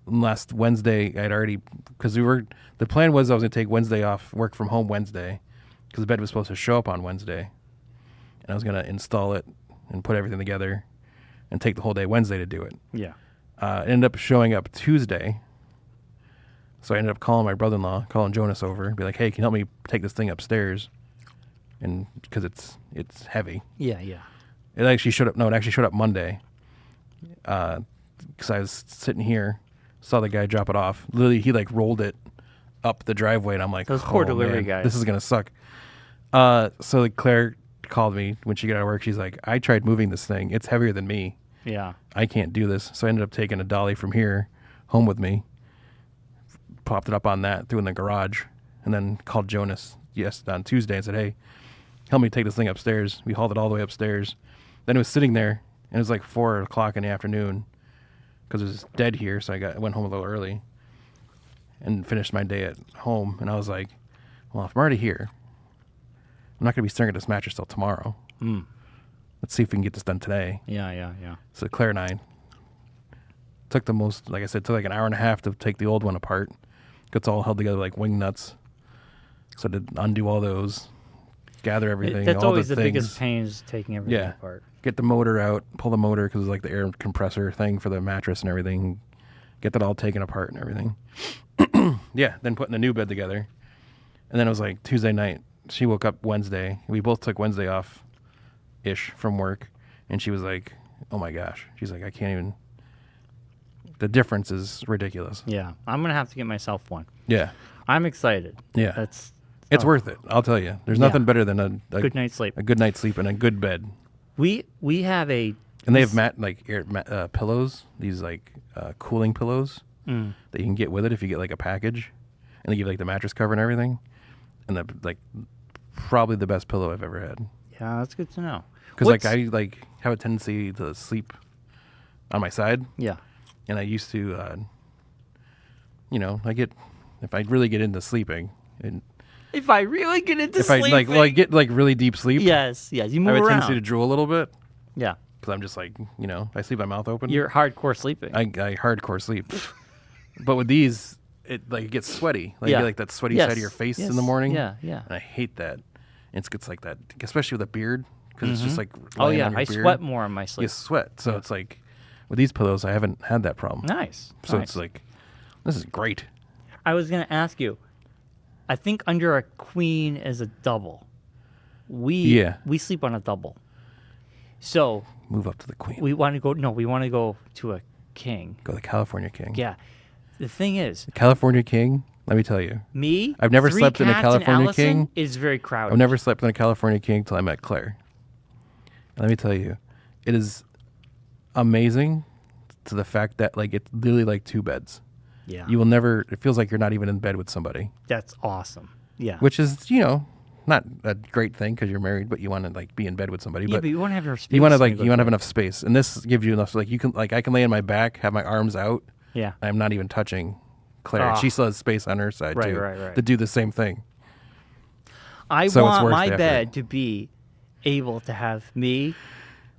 Last Wednesday I'd already because the plan was I was gonna take Wednesday off, work from home Wednesday, because the bed was supposed to show up on Wednesday. And I was gonna install it and put everything together and take the whole day Wednesday to do it. Yeah. It ended up showing up Tuesday. So I ended up calling my brother-in-law, calling Jonas over, be like, hey, can you help me take this thing upstairs? And because it's heavy. Yeah. It actually showed up Monday. Because I was sitting here, saw the guy drop it off. Literally, he like rolled it up the driveway, and I'm like, Those poor delivery man, guys. this is going to suck. So like, Claire called me when she got out of work. She's like, I tried moving this thing. It's heavier than me. Yeah. I can't do this. So I ended up taking a dolly from here home with me, popped it up on that, threw it in the garage, and then called Jonas on Tuesday and said, hey, help me take this thing upstairs. We hauled it all the way upstairs. Then it was sitting there, and it was like 4 o'clock in the afternoon because it was dead here, so I went home a little early and finished my day at home. And I was like, well, if I'm already here, I'm not going to be staring at this mattress till tomorrow. Let's see if we can get this done today. Yeah. So Claire and I took like I said, took like an hour and a half to take the old one apart. It's all held together like wing nuts. So to undo all those, gather everything. That's all always the things. biggest pain is taking everything apart. Get the motor out, pull the motor because it's like the air compressor thing for the mattress and everything. Get that all taken apart and everything. Then putting the new bed together. And then it was like Tuesday night. She woke up Wednesday. We both took Wednesday off-ish from work. And she was like, oh my gosh. She's like, I can't even. The difference is ridiculous. Yeah. I'm going to have to get myself one. Yeah. I'm excited. Yeah. It's worth it. I'll tell you. There's nothing better than a good night's sleep. A good night's sleep and a good bed. We have a. And they have pillows, these like cooling pillows that you can get with it if you get like a package, and they give like the mattress cover and everything, and like probably the best pillow I've ever had. Yeah, that's good to know. Because like I like have a tendency to sleep on my side. Yeah. And I used to, if I really get into sleeping, and if I really get into sleeping, I get like really deep sleep. Yes, you move I have around. a tendency to drool a little bit. Yeah. Because I'm just like, I sleep my mouth open. You're hardcore sleeping. I hardcore sleep. But with these, it like gets sweaty. Like you get like that sweaty side of your face in the morning. Yeah. And I hate that. It gets like that, especially with a beard, because it's just like Oh laying yeah, on your I beard. sweat more on my sleep. You sweat, so it's like with these pillows, I haven't had that problem. Nice. So nice. it's like this is great. I was gonna ask you. I think under a queen is a double. We sleep on a double. So move up to the queen. We want to go. No, we want to go to a king. Go the California king. Yeah. The thing is, the California king. Let me tell you. I've never slept in a California king. It's very crowded. I've never slept in a California king till I met Claire. And let me tell you, it is amazing to the fact that like it's literally like 2 beds. Yeah. You will never. It feels like you're not even in bed with somebody. That's awesome. Yeah. Which is not a great thing because you're married, but you want to like be in bed with somebody. Yeah, but you want to have your space. You want to like have enough space, and this gives you enough. So, like you can I can lay on my back, have my arms out. Yeah. I'm not even touching Claire. She still has space on her side too to do the same thing. I want my bed to be able to have me,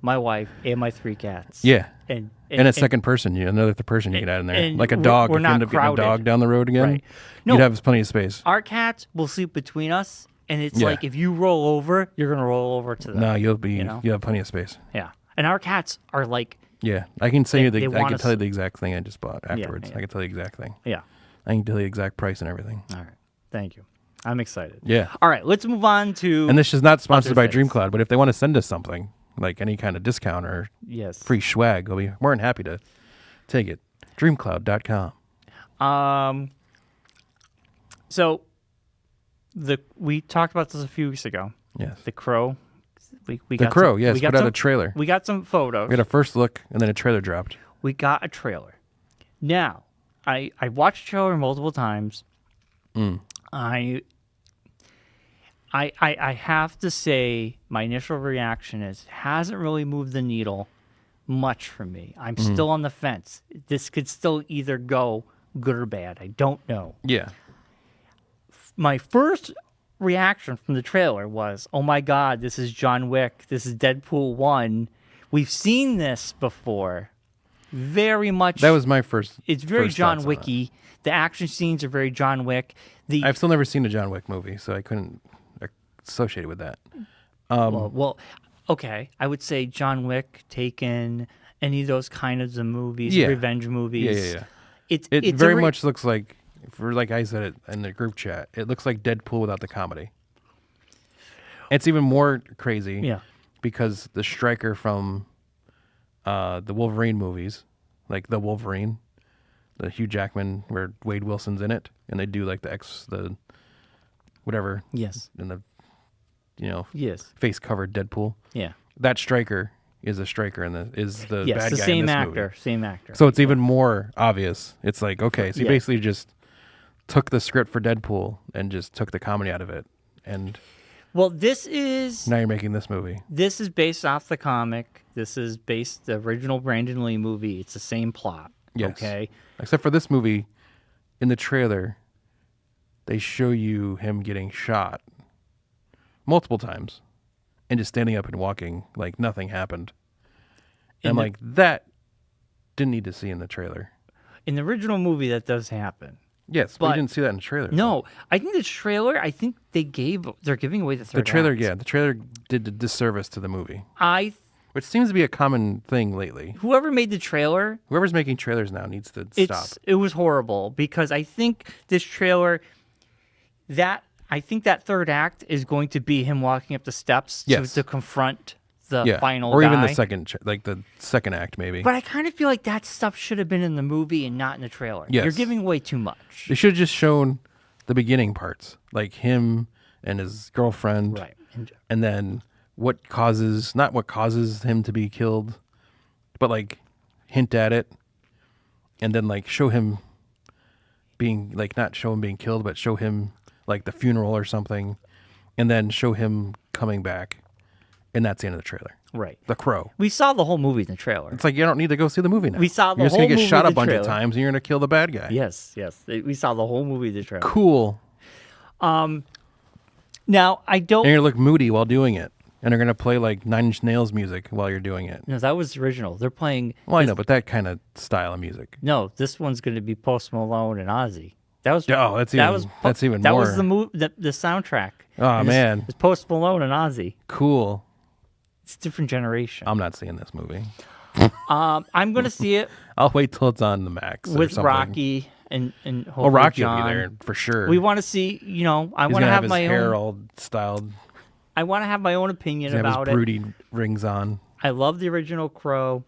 my wife, and my 3 cats. Yeah. And a second person, another person you can add in there, like a dog. If you end up getting a dog down the road again, you'd have plenty of space. Our cats will sleep between us, and it's like if you roll over, you're gonna roll over to them. No, you'll have plenty of space. Yeah, and our cats are like. Yeah, I can say I can tell you the exact thing I just bought afterwards. I can tell you the exact thing. Yeah, I can tell you the exact price and everything. All right, thank you. I'm excited. Yeah. All right, let's move on to. And this is not sponsored by DreamCloud, but if they want to send us something, like any kind of discount or free swag, we'll be more than happy to take it. Dreamcloud.com. So we talked about this a few weeks ago. Yes. The Crow. We got a trailer. We got some photos. We got a first look, and then a trailer dropped. We got a trailer. Now, I watched the trailer multiple times. I have to say my initial reaction is it hasn't really moved the needle much for me. I'm still on the fence. This could still either go good or bad. I don't know. Yeah. My first reaction from the trailer was, oh my God, this is John Wick. This is Deadpool 1. We've seen this before. Very much. That was my first. It's very John Wicky. The action scenes are very John Wick. I've still never seen a John Wick movie, so I couldn't associate it with that. Well, okay. I would say John Wick, Taken, any of those kinds of movies, revenge movies. Yeah. It very much looks like, like I said it in the group chat, it looks like Deadpool without the comedy. It's even more crazy because the Stryker from the Wolverine movies, like the Wolverine, the Hugh Jackman, where Wade Wilson's in it, and they do like the whatever. Yes. And the face covered Deadpool. Yeah. That Stryker is a Stryker and is the bad guy in this movie. Same actor. So it's even more obvious. It's like, okay, so you basically just took the script for Deadpool and just took the comedy out of it. And well, now you're making this movie. This is based off the comic. This is based the original Brandon Lee movie. It's the same plot. Yes. Okay. Except for this movie, in the trailer, they show you him getting shot multiple times and just standing up and walking like nothing happened. And I'm like, that didn't need to see in the trailer. In the original movie, that does happen. Yes, but you didn't see that in the trailer. No, I think the trailer, they're giving away the third trailer, act. Yeah, the trailer did a disservice to the movie. Which seems to be a common thing lately. Whoever's making trailers now needs to stop. It was horrible because I think this trailer, that third act is going to be him walking up the steps to confront the final or guy. Even the second act maybe. But I kind of feel like that stuff should have been in the movie and not in the trailer. Yes. You're giving away too much. They should have just shown the beginning parts, like him and his girlfriend, right? And then not what causes him to be killed, but like hint at it, and then like show him being like not show him being killed, but show him like the funeral or something, and then show him coming back, and that's the end of the trailer. Right. The Crow. We saw the whole movie in the trailer. It's like you don't need to go see the movie now. We saw the You're whole just gonna movie get shot in a bunch trailer. of times, and you're gonna kill the bad guy. Yes. We saw the whole movie in the trailer. Cool. Now I don't. And you're gonna look moody while doing it. And they're going to play like Nine Inch Nails music while you're doing it. No, that was the original. They're playing. Well, I know, but that kind of style of music. No, this one's going to be Post Malone and Ozzy. That was. Oh, that's even more. That was the soundtrack. Oh, man. It's Post Malone and Ozzy. Cool. It's a different generation. I'm not seeing this movie. I'm going to see it. I'll wait till it's on the Max with or something. Rocky and hopefully Rocky John. will be there for sure. We want to see. I He's want to have his my hair own. all styled. I want to have my own opinion He's about his broody rings on. I love the original Crow.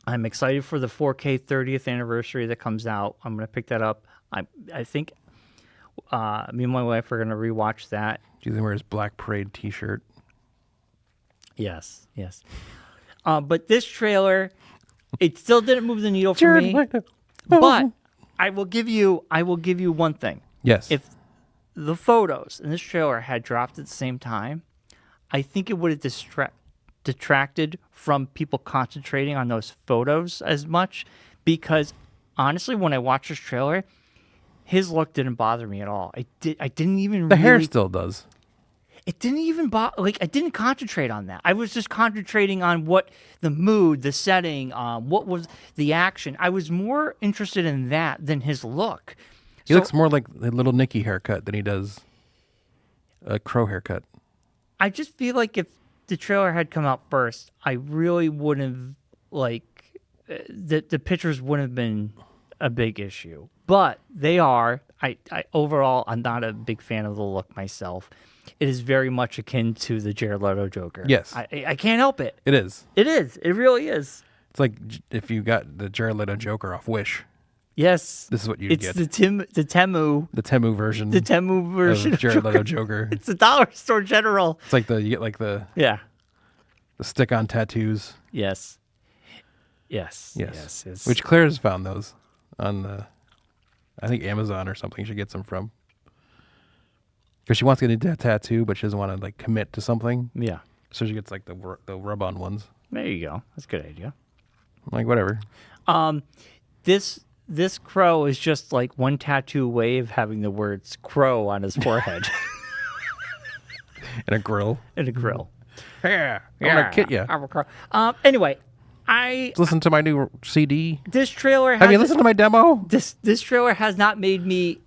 I'm excited for the 4K 30th anniversary that comes out. I'm going to pick that up. I think me and my wife are going to rewatch that. He's gonna wear his Black Parade T-shirt. Yes. But this trailer, it still didn't move the needle for me. But I will give you one thing. Yes. If the photos in this trailer had dropped at the same time, I think it would have detracted from people concentrating on those photos as much, because honestly, when I watched this trailer, his look didn't bother me at all. I didn't even. The hair still does. It didn't even I didn't concentrate on that. I was just concentrating on what the mood, the setting, what was the action. I was more interested in that than his look. He looks more like the Little Nicky haircut than he does a Crow haircut. I just feel like if the trailer had come out first, I really wouldn't have, the pictures wouldn't have been a big issue. But they are. I overall, I'm not a big fan of the look myself. It is very much akin to the Jared Leto Joker. Yes. I can't help it. It is. It is. It really is. It's like if you got the Jared Leto Joker off Wish. Yes. This is what you'd get. It's the Temu version. The Temu version of Jared Leto Joker. It's a dollar store general. It's like you get like the stick-on tattoos. Yes. Which Claire has found those on I think Amazon or something. She gets them from. Because she wants to get a tattoo, but she doesn't want to commit to something. Yeah. So she gets the rub-on ones. There you go. That's a good idea. Whatever. This crow is just like one tattoo away of having the words crow on his forehead. And a grill. Yeah. I'm gonna kid you. I'm a crow. Anyway, listen to my new CD. This trailer. Have you listened to my demo? This trailer has not made me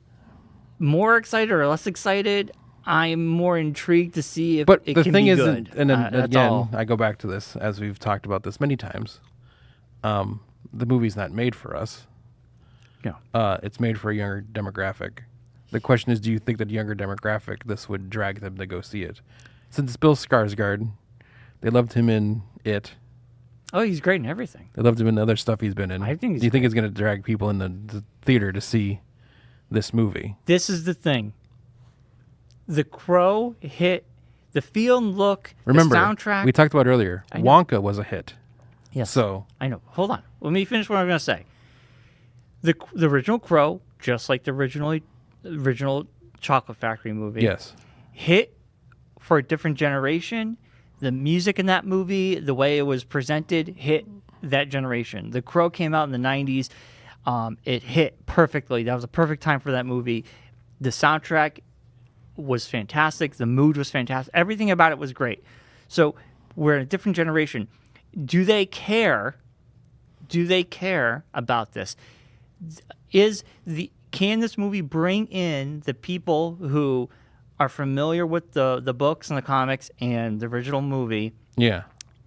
more excited or less excited. I'm more intrigued to see if it can be good. And then again, I go back to this, as we've talked about this many times. The movie's not made for us. No. It's made for a younger demographic. The question is, do you think that younger demographic, this would drag them to go see it? Since Bill Skarsgård, they loved him in It. Oh, he's great in everything. They loved him in other stuff he's been in. I think do you think it's going to drag people in the theater to see this movie? This is the thing. The Crow hit the feel and look. Remember, the soundtrack. we talked about earlier. Wonka was a hit. Yes. So I know. Hold on. Let me finish what I'm going to say. The original Crow, just like the original Chocolate Factory movie. Yes. Hit for a different generation. The music in that movie, the way it was presented, hit that generation. The Crow came out in the 90s. It hit perfectly. That was a perfect time for that movie. The soundtrack was fantastic. The mood was fantastic. Everything about it was great. So we're in a different generation. Do they care? Do they care about this? Can this movie bring in the people who are familiar with the books and the comics and the original movie? Yeah.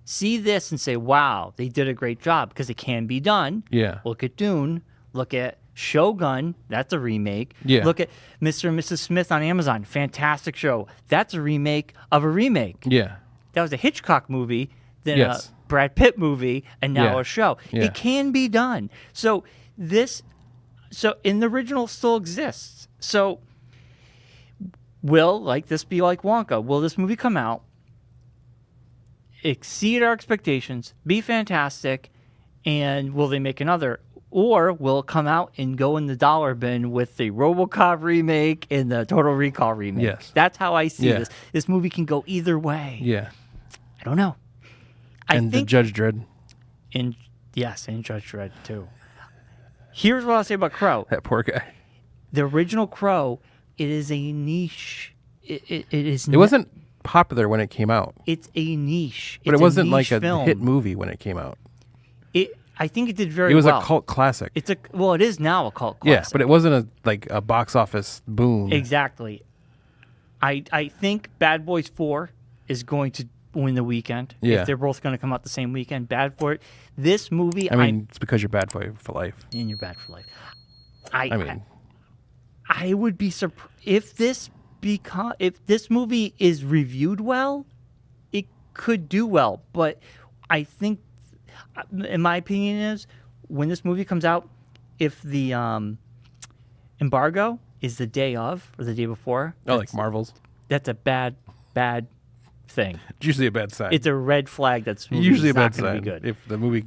See this and say, wow, they did a great job, because it can be done. Yeah. Look at Dune. Look at Shogun. That's a remake. Yeah. Look at Mr. and Mrs. Smith on Amazon. Fantastic show. That's a remake of a remake. Yeah. That was a Hitchcock movie, then Yes. a Brad Pitt movie, and now Yeah. a show. Yeah. It can be done. So in the original still exists. So will this be like Wonka? Will this movie come out, exceed our expectations, be fantastic, and will they make another? Or will it come out and go in the dollar bin with the RoboCop remake and the Total Recall remake? Yes. That's how I see Yeah. this. This movie can go either way. Yeah. I don't know. And the Judge Dredd. And Judge Dredd too. Here's what I'll say about Crow. That poor guy. The original Crow, it is a niche. It is. It wasn't popular when it came out. It's a niche. But It's it wasn't a like niche a film. hit movie when it came out. I think it did very well. It was a cult classic. It is now a cult Yeah, classic. but it wasn't a box office boom. Exactly. I think Bad Boys 4 is going to win the weekend. Yeah. If they're both going to come out the same weekend. This movie... I mean, it's because you're bad boy for life. And you're bad for life. I would be surprised if this movie is reviewed well, it could do well. But I think, in my opinion, is when this movie comes out, if the embargo is the day of or the day before, like Marvel's. That's a bad thing. It's usually a bad sign. It's a red flag. That's usually a not bad gonna sign. Be good. If the movie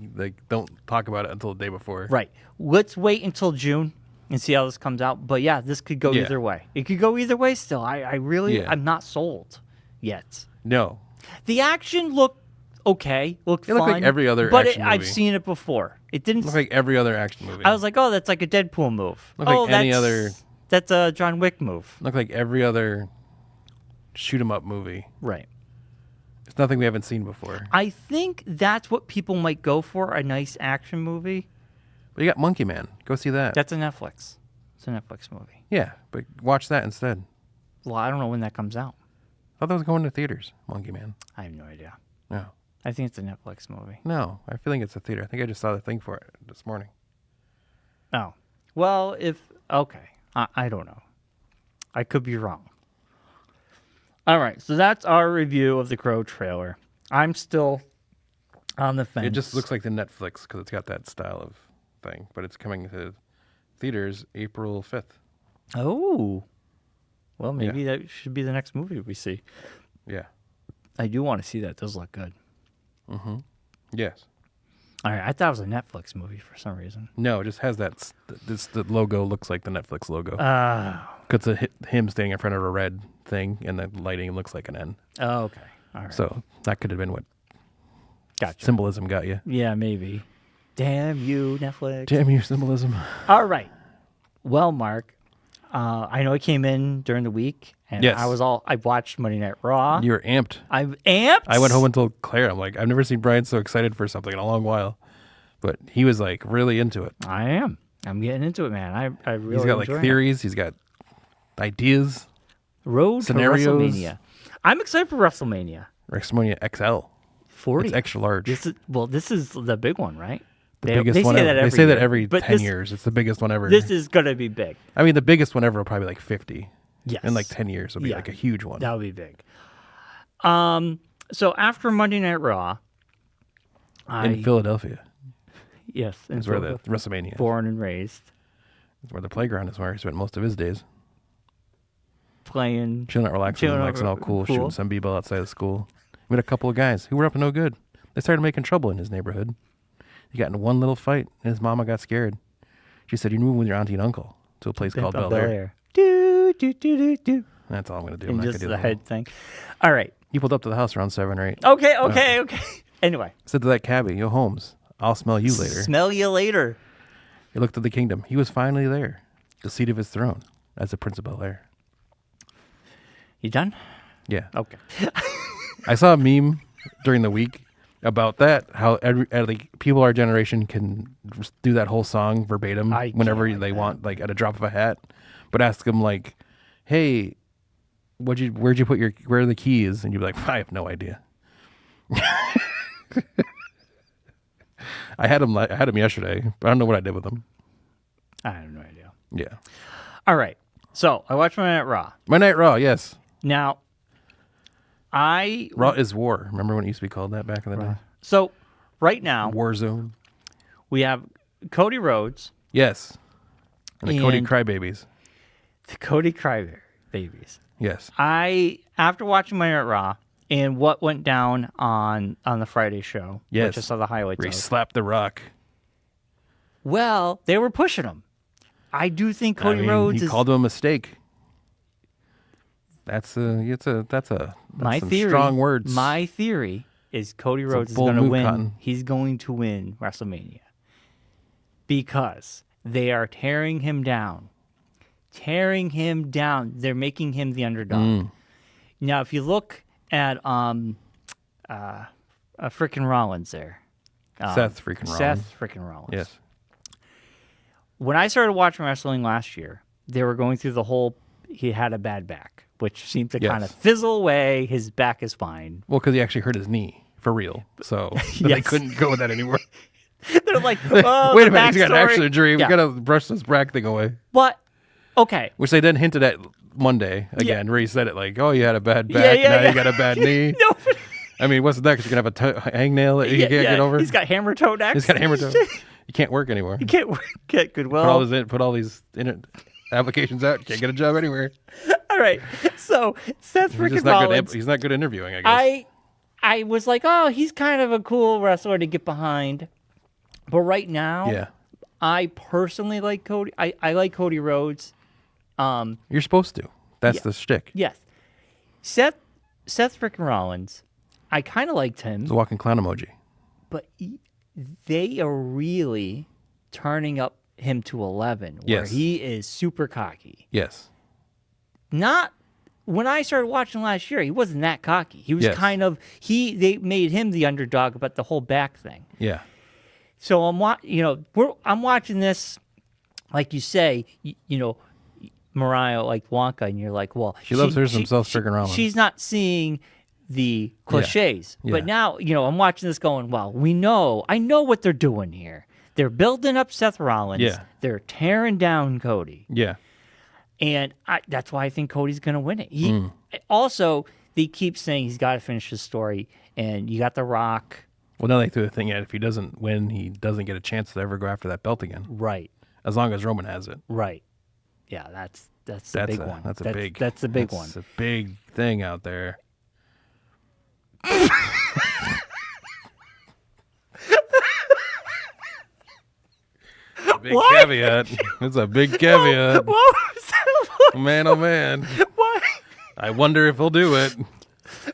don't talk about it until the day before. Right. Let's wait until June and see how this comes out. But yeah, this could go either way. It could go either way still. I'm not sold yet. No. The action looked okay. Looked fun. It looked like every other but action movie. I've seen it before. It didn't look like every other action movie. I was like, oh, that's like a Deadpool move. Look like any other. That's a John Wick move. Look like every other shoot 'em up movie. Right. It's nothing we haven't seen before. I think that's what people might go for, a nice action movie. But you got Monkey Man. Go see that. That's a Netflix. It's a Netflix movie. Yeah, but watch that instead. Well, I don't know when that comes out. I thought that was going to theaters, Monkey Man. I have no idea. No. I think it's a Netflix movie. No, I feel like it's a theater. I think I just saw the thing for it this morning. Oh. Well, okay. I don't know. I could be wrong. All right, so that's our review of the Crow trailer. I'm still on the fence. It just looks like the Netflix because it's got that style of thing, but it's coming to theaters April 5th. Oh. Well, maybe that should be the next movie we see. Yeah. I do want to see that. It does look good. Mm-hmm. Yes. All right, I thought it was a Netflix movie for some reason. No, it just has that. The logo looks like the Netflix logo. Because him standing in front of a red thing, and the lighting looks like an N. Oh, okay. All right. So that could have been what Gotcha. Symbolism got you. Yeah, maybe. Damn you, Netflix. Damn you, symbolism. All right. Well, Mark, I know I came in during the week, and yes. I watched Monday Night Raw. You were amped. I'm amped? I went home and told Claire, I'm like, I've never seen Brian so excited for something in a long while. But he was like really into it. I am. I'm getting into it, man. I really He's got like theories. He's got ideas. Road scenarios. to WrestleMania. I'm excited for WrestleMania. WrestleMania XL. 40. It's extra large. This is the big one, right? The biggest one ever. They say that every 10 years. It's the biggest one ever. This is going to be big. I mean, the biggest one ever will probably be like 50. Yes. In like 10 years, it'll be like a huge one. That would be big. So after Monday Night Raw, in Philadelphia. Yes. Is where the WrestleMania is. Born and raised. It's where the playground is, where he spent most of his days. Playing. Chilling out, relaxing, relaxing, all cool, shooting some b-ball outside of school. We had a couple of guys who were up to no good. They started making trouble in his neighborhood. He got in one little fight, and his mama got scared. She said, "You're moving with your auntie and uncle to a place called Bel Air." Do, do, do, do, do. That's all I'm going to do. And I'm not just gonna do the head thing. All right. He pulled up to the house around 7 or 8. Okay. Anyway. Said to that cabbie, "Yo, Holmes, I'll smell you later." Smell you later. He looked at the kingdom. He was finally there, the seat of his throne, as the Prince of Bel Air. You done? Yeah. Okay. I saw a meme during the week about that, how people our generation can do that whole song verbatim whenever they want, like at a drop of a hat. But ask them like, "Hey, where'd you put where are the keys?" And you'd be like, "I have no idea." I had him yesterday, but I don't know what I did with them. I have no idea. Yeah. All right. So I watched Monday Night Raw. Monday Night Raw, yes. Now, Raw is War. Remember when it used to be called that back in the day? So right now, Warzone. We have Cody Rhodes. Yes. And the Cody Crybabies. The Cody Crybabies. Yes. After watching Monday Night Raw and what went down on the Friday show, which I saw the highlights where he of. slapped The Rock. Well, they were pushing him. I do think Cody Rhodes he called him a mistake. That's some strong words. My theory is Cody Rhodes is going to win. Cotton. He's going to win WrestleMania because they are tearing him down. They're making him the underdog. Now, if you look at frickin' Rollins there. Seth freaking Rollins. Seth freaking Rollins. Yes. When I started watching wrestling last year, they were going through the whole. He had a bad back, which seemed to kind of fizzle away. His back is fine. Well, because he actually hurt his knee for real, so they couldn't go with that anymore. They're like, oh, wait a minute, he's got an actual injury. We gotta brush this back thing away. But okay, which they then hinted at Monday again, where he said it like, "Oh, you had a bad back, now you got a bad knee." No. I mean, what's that? Because you're gonna have a hangnail that you can't get over. He's got hammer toe next. He's got hammer toe. You can't work anymore. You can't get goodwill. Put all these applications out. Can't get a job anywhere. All right. So Seth freaking Rollins. He's not good at interviewing, I guess. I was like, oh, he's kind of a cool wrestler to get behind. But right now, I personally like Cody. I like Cody Rhodes. You're supposed to. That's the shtick. Yes. Seth freaking Rollins, I kind of liked him. It's a walking clown emoji. But they are really turning up him to 11, where he is super cocky. Yes. Not when I started watching last year, he wasn't that cocky. He was kind of they made him the underdog about the whole back thing. Yeah. So I'm watching this, like you say, Mariah like Wonka, and you're like, well, she loves hers himself freaking Rollins. She's not seeing the cliches, but now I'm watching this going, well, I know what they're doing here. They're building up Seth Rollins. Yeah. They're tearing down Cody. Yeah. And that's why I think Cody's going to win it. Also, they keep saying he's got to finish his story, and you got The Rock. Well, now they threw the thing at if he doesn't win, he doesn't get a chance to ever go after that belt again. Right. As long as Roman has it. Right. Yeah, that's the big one. That's a big one. It's a big thing out there. Big caveat. It's a big caveat. What was that? Man, oh man. What? I wonder if he'll do it.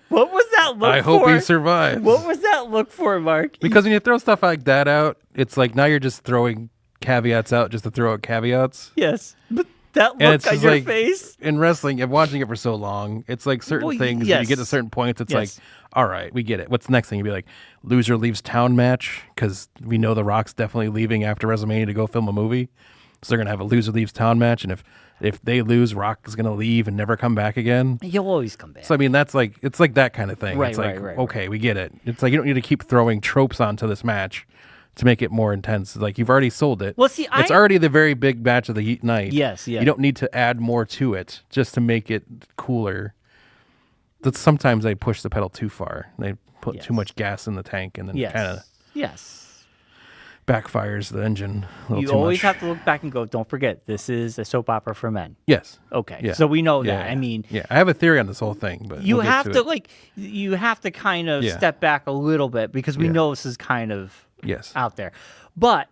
What was that look for? I hope he survives. What was that look for, Mark? Because when you throw stuff like that out, it's like now you're just throwing caveats out just to throw out caveats. Yes. But that look on your face. In wrestling, and watching it for so long, it's like certain things, when you get to certain points, it's like, all right, we get it. What's the next thing? You'd be like, loser leaves town match, because we know The Rock's definitely leaving after WrestleMania to go film a movie. So they're going to have a loser leaves town match, and if they lose, Rock is going to leave and never come back again. He'll always come back. So, I mean, it's like that kind of thing. Right, it's like, right, okay, we get it. It's like you don't need to keep throwing tropes onto this match to make it more intense. Like, you've already sold it. Well, see, it's already the very big match of the night. Yes, yeah. You don't need to add more to it just to make it cooler. That sometimes they push the pedal too far. They put too much gas in the tank, and then kind of backfires the engine a little You too always much. have to look back and go, don't forget, this is a soap opera for men. Yes. Okay. Yeah. So we know Yeah, that. yeah. I mean, I have a theory on this whole thing, but you we'll get have to to it. like you have to kind of step back a little bit because we know this is kind of out there. But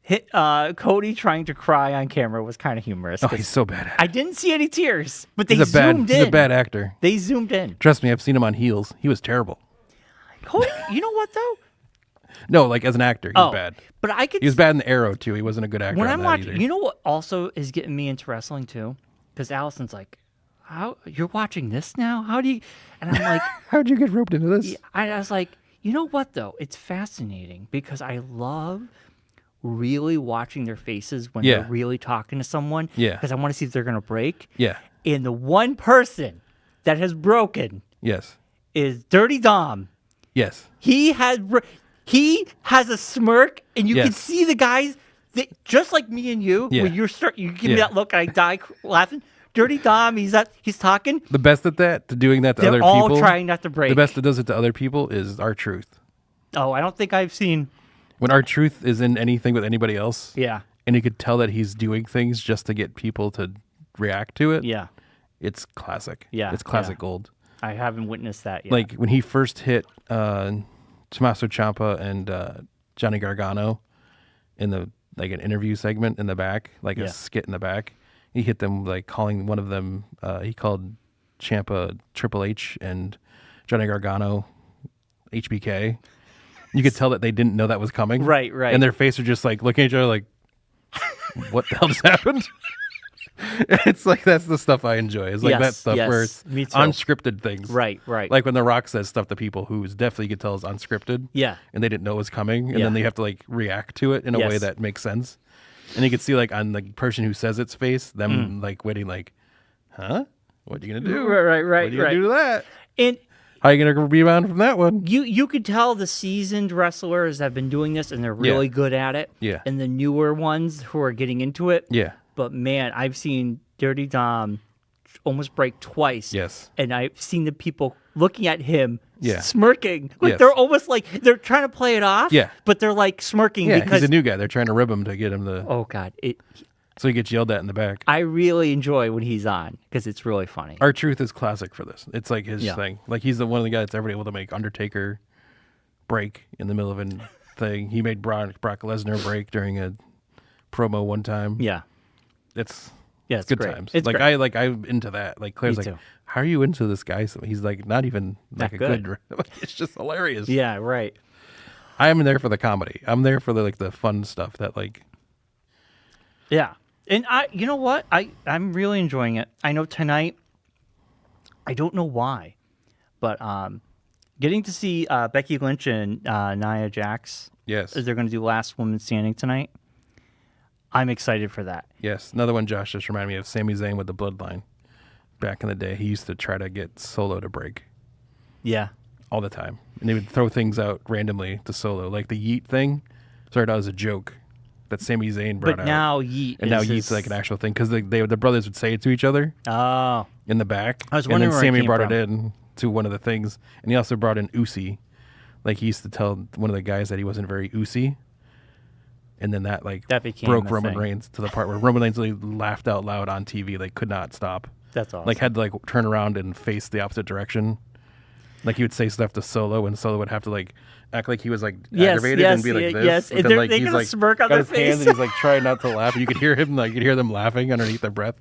Cody trying to cry on camera was kind of humorous. Oh, he's so bad at it. I didn't see any tears, but they He's zoomed in. He's a bad actor. They zoomed in. Trust me, I've seen him on Heels. He was terrible. Cody, you know what though? No, like as an actor, he was bad. But I could. He was bad in The Arrow too. He wasn't a good actor. When on I'm that watching, either. you know what also is getting me into wrestling too? Because Allison's like, "How you're watching this now? How do you?" And I'm like, "How'd you get roped into this?" I was like, you know what though? It's fascinating because I love really watching their faces when they're really talking to someone. Yeah. Because I want to see if they're gonna break. Yeah. And the one person that has broken. Yes. Is Dirty Dom. Yes. He has a smirk, and you can see the guys that, just like me and you, when you give me that look, and I die laughing. Dirty Dom, he's talking. The best at that, to doing that to other people. They're all trying not to break. The best that does it to other people is R-Truth. Oh, I don't think I've seen. When R-Truth is in anything with anybody else, and you could tell that he's doing things just to get people to react to it. Yeah, it's classic. Yeah, it's classic gold. I haven't witnessed that yet. Like when he first hit Tommaso Ciampa and Johnny Gargano in the an interview segment in the back, a skit in the back. He hit them calling one of them. He called Ciampa Triple H and Johnny Gargano HBK. You could tell that they didn't know that was coming. Right. And their faces are just looking at each other like, what the hell just happened? It's like that's the stuff I enjoy. It's like that stuff where it's me too. unscripted things. Right. Like when The Rock says stuff to people who definitely you could tell is unscripted. Yeah. And they didn't know it was coming. And then they have to like react to it in a way that makes sense. And you can see like on the person who says its face, them like waiting like, huh? What are you going to do? Right. What are you going to do to that? And how are you going to rebound from that one? you could tell the seasoned wrestlers have been doing this and they're really good at it. Yeah. And the newer ones who are getting into it. Yeah. But man, I've seen Dirty Dom almost break twice. Yes. And I've seen the people looking at him Yeah. smirking. Like Yes. they're almost like they're trying to play it off. Yeah. But they're like smirking Yeah, because he's a new guy. They're trying to rib him to get him to... oh God. So he gets yelled at in the back. I really enjoy when he's on because it's really funny. R-Truth is classic for this. It's like his Yeah. thing. Like he's the one of the guys that's ever able to make Undertaker break in the middle of a thing. He made Brock Lesnar break during a promo one time. Yeah. It's It's good great. times. It's like great. I'm into that. Like Claire's Me like, too. how are you into this guy? So he's like not even like Not a good. good. It's just hilarious. Yeah, right. I'm there for the comedy. I'm there for the fun stuff that like. Yeah. And you know what? I'm really enjoying it. I know tonight, I don't know why, but getting to see Becky Lynch and Nia Jax, Yes. as they're going to do Last Woman Standing tonight. I'm excited for that. Yes. Another one, Josh, just reminded me of Sami Zayn with the Bloodline. Back in the day, he used to try to get Solo to break Yeah. all the time, and they would throw things out randomly to Solo, like the Yeet thing. Started out as a joke that Sami Zayn brought But out. now Yeet And now is Yeet's like an actual thing because the brothers would say it to each other Oh. in the back. I was and wondering then where it Sammy came brought from. it in to one of the things, and he also brought in Usi. Like he used to tell one of the guys that he wasn't very Usi, and then that became broke the Roman thing. Reigns to the part where Roman Reigns really laughed out loud on TV, like could not stop. That's awesome. Like had to turn around and face the opposite direction. Like he would say stuff to Solo, and Solo would have to act like he was aggravated and be like this. Yes, But and then, they're he's gonna smirk on got their his hands face. and he's trying not to laugh. And you could hear him, you could hear them laughing underneath their breath.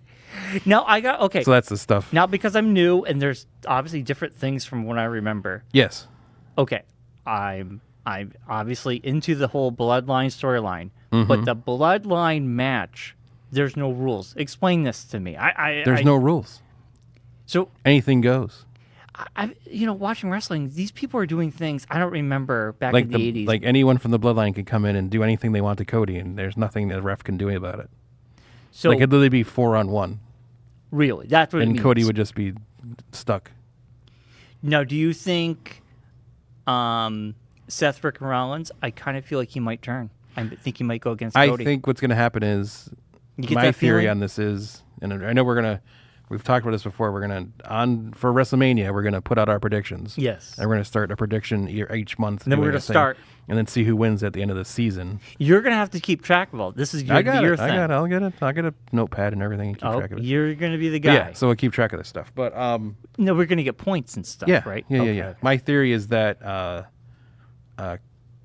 Now I got okay. So that's the stuff. Now because I'm new and there's obviously different things from what I remember. Yes. Okay, I'm obviously into the whole Bloodline storyline, Mm-hmm. but the Bloodline match, there's no rules. Explain this to me. There's no rules. So Anything goes. I watching wrestling, these people are doing things I don't remember back Like in the 80s. like anyone from the Bloodline can come in and do anything they want to Cody, and there's nothing the ref can do about it. so It'd literally be 4-on-1, really, that's what it and means. Cody would just be stuck. Now, do you think Seth Frickin' Rollins? I kind of feel like he might turn. I think he might go against I Cody. think what's going to happen is You get my that theory feeling? on this is, and I know we've talked about this before. We're for WrestleMania, we're gonna put out our predictions. Yes. And we're gonna start a prediction each month. And then we're doing gonna a thing, start. and then see who wins at the end of the season. You're gonna have to keep track of all. This is your I got your it. thing. I'll get it. I'll get a notepad and everything and keep track of it. You're gonna be the But guy. yeah, so we'll keep track of this stuff. But No, we're gonna get points and stuff, yeah, right? yeah, Okay. yeah. My theory is that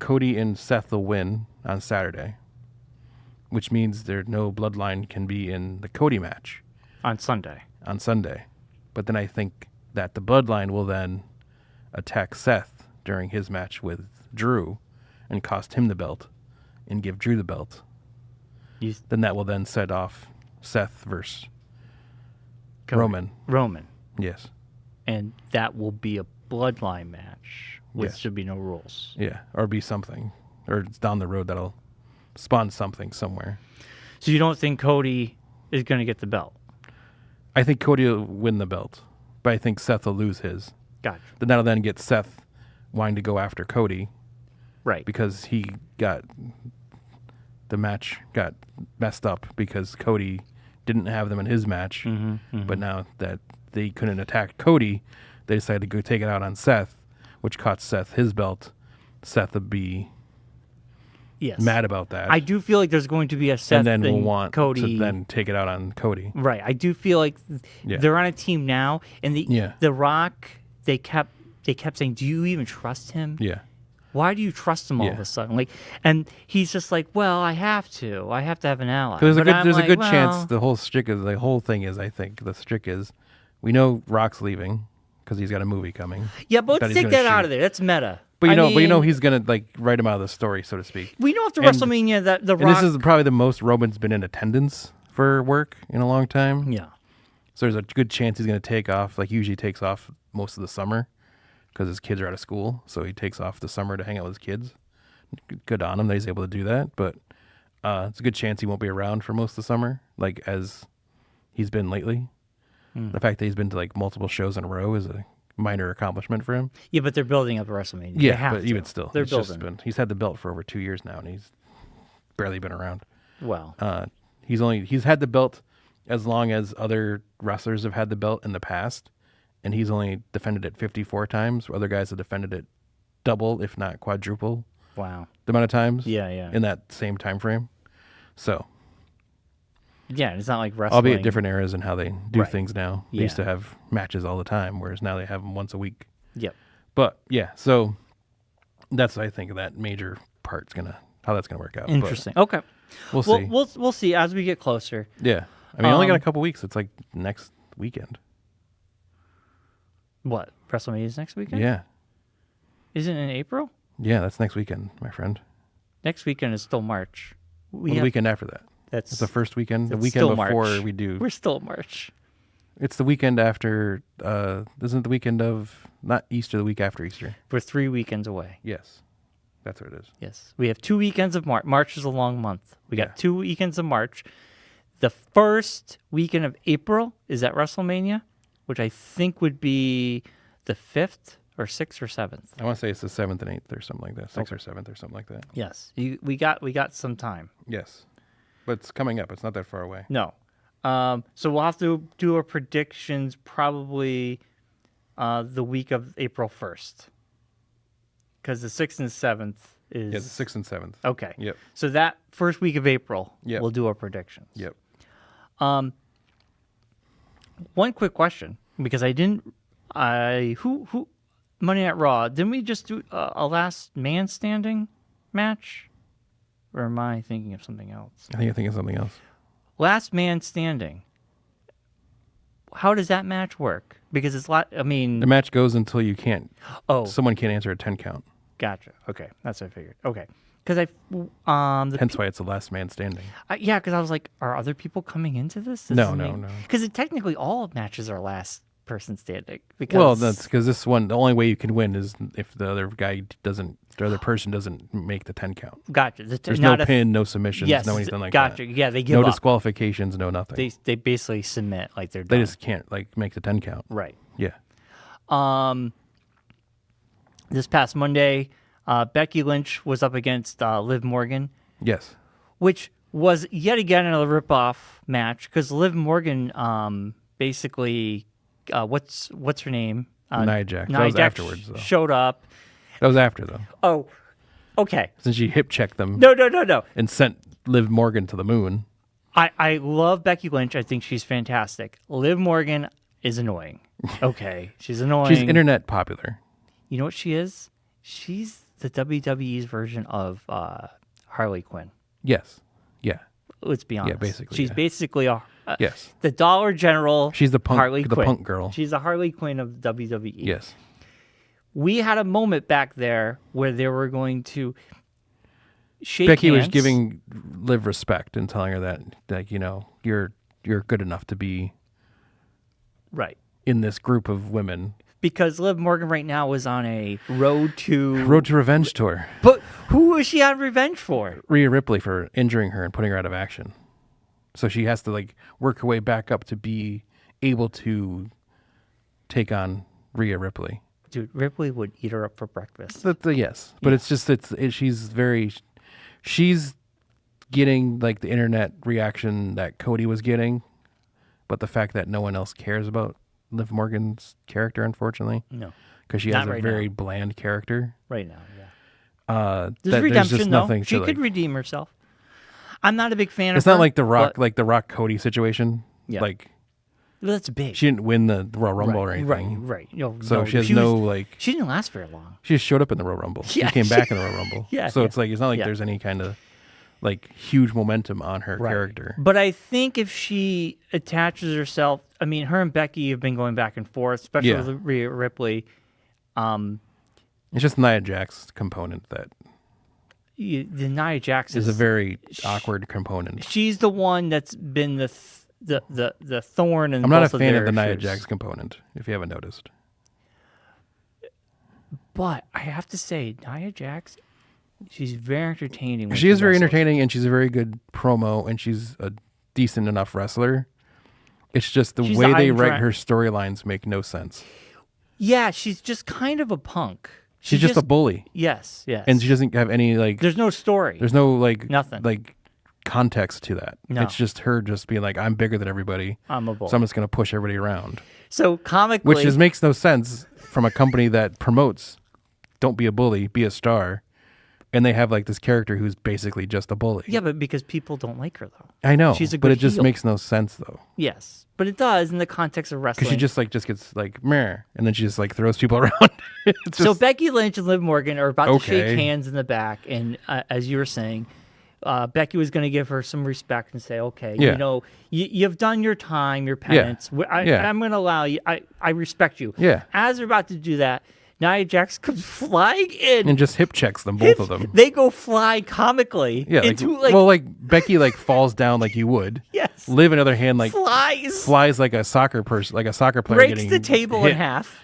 Cody and Seth will win on Saturday, which means no Bloodline can be in the Cody match On Sunday. on Sunday. But then I think that the Bloodline will then attack Seth during his match with Drew and cost him the belt and give Drew the belt. Then that will then set off Seth versus Cody. Roman. Roman. Yes. And that will be a Bloodline match, which Yeah. should be no rules. Yeah. Or be something. Or it's down the road that'll spawn something somewhere. So you don't think Cody is gonna get the belt? I think Cody will win the belt, but I think Seth will lose his. Gotcha. Then that'll then get Seth wanting to go after Cody Right. because the match got messed up because Cody didn't have them in his match. But now that they couldn't attack Cody, they decided to go take it out on Seth, which cost Seth his belt. Seth would be Yes. mad about that. I do feel like there's going to be a Seth and then thing, we'll want Cody. to then take it out on Cody. Right. I do feel like Yeah. they're on a team now, and Yeah. the Rock. They kept saying, "Do you even trust him? Yeah. Why do you trust him all of Yeah. a sudden?" And he's just like, "Well, I have to. I have to have an ally." There's But I'm a like, good well, chance the whole thing is, I think the shtick is, we know Rock's leaving because he's got a movie coming. Yeah, but that let's he's take gonna that out shoot. of there. That's meta. But I you know mean, he's gonna write him out of the story, so to speak. we know after and- WrestleMania that the And Rock. this is probably the most Roman's been in attendance for work in a long time. Yeah. So there's a good chance he's going to take off. Like usually takes off most of the summer because his kids are out of school. So he takes off the summer to hang out with his kids. Good on him that he's able to do that. But it's a good chance he won't be around for most of the summer, like as he's been lately. The fact that he's been to like multiple shows in a row is a minor accomplishment for him. Yeah, but they're building up WrestleMania. Yeah, but even still, they're building. He's had the belt for over 2 years now, and he's barely been around. Well, he's had the belt as long as other wrestlers have had the belt in the past, and he's only defended it 54 times. Other guys have defended it double, if not quadruple. Wow, the amount of times. Yeah. In that same time frame. So. Yeah, it's not like wrestling. Albeit different eras in how they do things now. They Yeah. used to have matches all the time, whereas now they have them once a week. Yep. But yeah, so that's I think that major part's how that's gonna work out. Interesting. Okay. We'll see. We'll see as we get closer. Yeah. I mean, only got a couple weeks. It's like next weekend. What? WrestleMania is next weekend? Yeah. Isn't it in April? Yeah, that's next weekend, my friend. Next weekend is still March. The weekend after that. It's the first weekend. The it's weekend still before March. we do. We're still March. It's the weekend after. Isn't it the weekend of not Easter? The week after Easter. We're 3 weekends away. Yes, that's what it is. Yes, we have 2 weekends of March. March is a long month. We got Yeah. 2 weekends of March. The first weekend of April is at WrestleMania, which I think would be the 5th or 6th or 7th. I want to say it's the 7th and 8th or something like that. 6th or 7th or something like that. Yes, we got some time. Yes, but it's coming up. It's not that far away. No, so we'll have to do our predictions probably the week of April 1st, because the 6th and 7th is Yeah, the 6th and 7th. Okay. Yep. So that first week of April, Yep. we'll do our predictions. Yep. One quick question, because who Monday Night Raw, didn't we just do a last man standing match? Or am I thinking of something else? I think you're thinking of something else. Last man standing. How does that match work? Because it's The match goes until you can't. Oh, Someone can't answer a 10 count. gotcha. Okay, that's what I figured. Okay, because Hence why it's the last man standing. yeah, because I was like, are other people coming into this? No. Because technically all matches are last person standing. Because Well, that's because this one, the only way you can win is if the other person doesn't make the 10 count. Gotcha. There's no pin, no submissions, yes, no anything like gotcha. that. Yeah, they give no up. disqualifications, no nothing. They basically submit like they're They done. just can't make the 10 count. Right. Yeah. This past Monday, Becky Lynch was up against Liv Morgan, Yes. which was yet again another ripoff match because Liv Morgan basically what's her name? Nia Jax. That Nia was Jax afterwards, though. showed up. That was after, though. Oh, okay. Since she hip checked them No. and sent Liv Morgan to the moon. I love Becky Lynch. I think she's fantastic. Liv Morgan is annoying. Okay, she's annoying. She's internet popular. You know what she is? She's the WWE's version of Harley Quinn. Yes. Yeah. Let's be honest. basically, She's yeah. basically Yes. the Dollar General. She's the punk, Harley the Quinn. punk girl. She's the Harley Quinn of WWE. Yes. We had a moment back there where they were going to shake Becky hands. was giving Liv respect and telling her that you're good enough to be right. in this group of women. Because Liv Morgan right now is on a road to Revenge tour. But who is she on revenge for? Rhea Ripley for injuring her and putting her out of action. So she has to work her way back up to be able to take on Rhea Ripley. Dude, Ripley would eat her up for breakfast. Yes, but it's just she's getting the internet reaction that Cody was getting, but the fact that no one else cares about Liv Morgan's character, unfortunately, No. because she Not has a right very now. bland character. Right now, yeah. There's redemption, just though. nothing. She could redeem herself. I'm not a big fan of It's her. not like the Rock, but- like the Rock Cody situation. Yeah. Like That's big. she didn't win the Royal Rumble or anything. Right. No, So she has no She didn't last very long. She just showed up in the Royal Rumble. Yeah, She came back in the Royal Rumble. Yeah, So yeah. it's it's not like Yeah. there's any kind of huge momentum on her character. But I think if she attaches herself, I mean, her and Becky have been going back and forth, especially Yeah. with Rhea Ripley. It's just Nia Jax component that the Nia Jax is a very awkward component. She's the one that's been the thorn in. I'm not a both fan of their the Nia shoes. Jax component, if you haven't noticed. But I have to say, Nia Jax, she's very entertaining. When She is very wrestles. entertaining, and she's a very good promo, and she's a decent enough wrestler. It's just the She's way the they I'm write try- her storylines make no sense. Yeah, she's just kind of a punk. She's just a bully, Yes. and she doesn't have any There's no story. There's no Nothing. context to that. No. It's just her just being like, I'm bigger than everybody. I'm a bully. So I'm just going to push everybody around. So comically, Which makes no sense from a company that promotes don't be a bully, be a star. And they have like this character who's basically just a bully. yeah, but because people don't like her though. I know. She's a but good it just heel. makes no sense though. Yes, but it does in the context of wrestling. Because she just gets like meh, and then she just like throws people around. It's So just, Becky Lynch and Liv Morgan are about to shake Okay. hands in the back, and as you were saying, Becky was going to give her some respect and say, "Okay, Yeah. you know, you've done your time, your penance. Yeah. I'm going to allow you. I respect you." Yeah. As they're about to do that, Nia Jax comes flying in. and just hip checks them, both of them. They go fly comically Yeah. into Becky falls down like you would. yes, Liv, on the other hand, flies, like a soccer person, like a soccer player breaks getting the table hit. in half.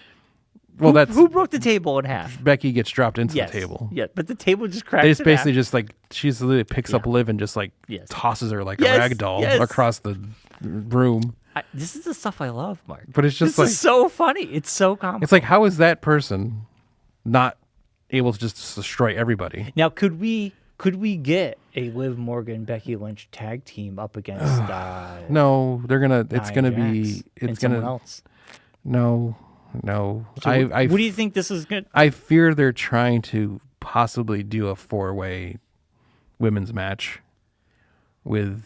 Well, that's Who broke the table in half? Becky gets dropped into Yes. the table. Yeah, but the table just cracks. They just in basically half. just she's literally picks up Liv and just Yes. tosses her like Yes, a rag doll yes. across the room. This is the stuff I love, Mark. But it's just this is so funny. It's so comical. it's like, how is that person not able to just destroy everybody? Now, could we get a Liv Morgan Becky Lynch tag team up against No, they're gonna. It's Nia gonna Jax be. and It's someone gonna. else? No. So what do you think this is good? I fear they're trying to possibly do a 4-way women's match with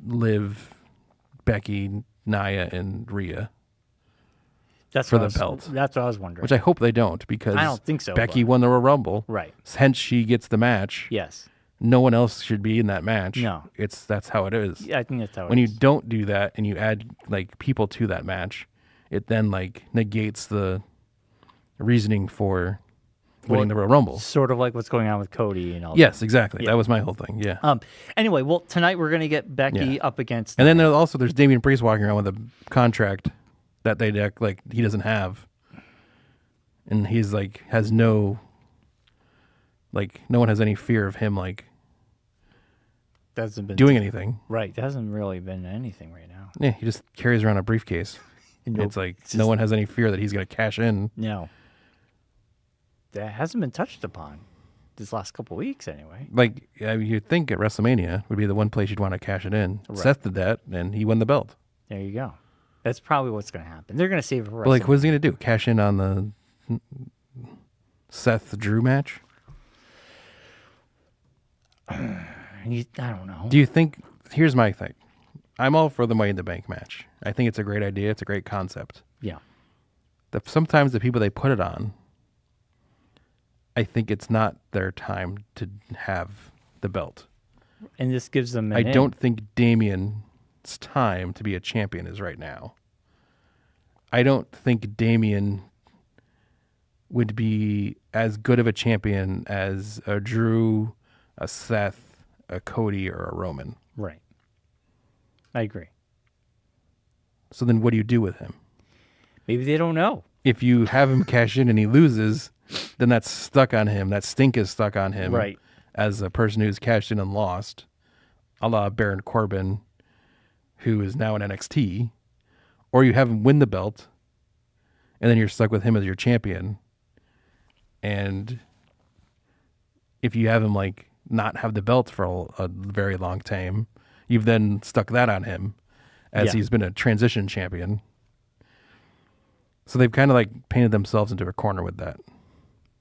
Liv, Becky, Nia, and Rhea, That's for what the I was- belt. That's what I was wondering. which I hope they don't, because I don't think so, Becky but- won the Royal Rumble, Right. Hence, she gets the match. Yes. No one else should be in that match. No. That's how it is. Yeah, I think that's how. When it you is. don't do that and you add people to that match, it then negates the reasoning for winning the Royal Rumble. Sort of like what's going on with Cody and all. Yes, exactly. Yeah. That was my whole thing. Yeah. Anyway, well, tonight we're gonna get Becky Yeah. up against. And then there's Damian Priest walking around with a contract that they he doesn't have, and he's has no no one has any fear of him hasn't been doing anything. right. There hasn't really been anything right now. Yeah, he just carries around a briefcase. Nope. It's no one has any fear that he's going to cash in. No. That hasn't been touched upon this last couple weeks, anyway. You'd think at WrestleMania would be the one place you'd want to cash it in. Right. Seth did that, and he won the belt. There you go. That's probably what's going to happen. They're going to save it for But WrestleMania. what is he going to do? Cash in on the Seth Drew match? I don't know. Do you think? Here's my thing. I'm all for the Money in the Bank match. I think it's a great idea. It's a great concept. Yeah. Sometimes the people they put it on, I think it's not their time to have the belt. And this gives them I don't think Damian's time to be a champion is right now. I don't think Damian would be as good of a champion as a Drew, a Seth, a Cody, or a Roman. Right. I agree. So then what do you do with him? Maybe they don't know. If you have him cash in and he loses, then that's stuck on him. That stink is stuck on him. Right. As a person who's cashed in and lost, a la Baron Corbin, who is now in NXT. Or you have him win the belt, and then you're stuck with him as your champion. And if you have him not have the belt for a very long time, you've then stuck that on him as he's been a transition champion. So they've kind of painted themselves into a corner with that.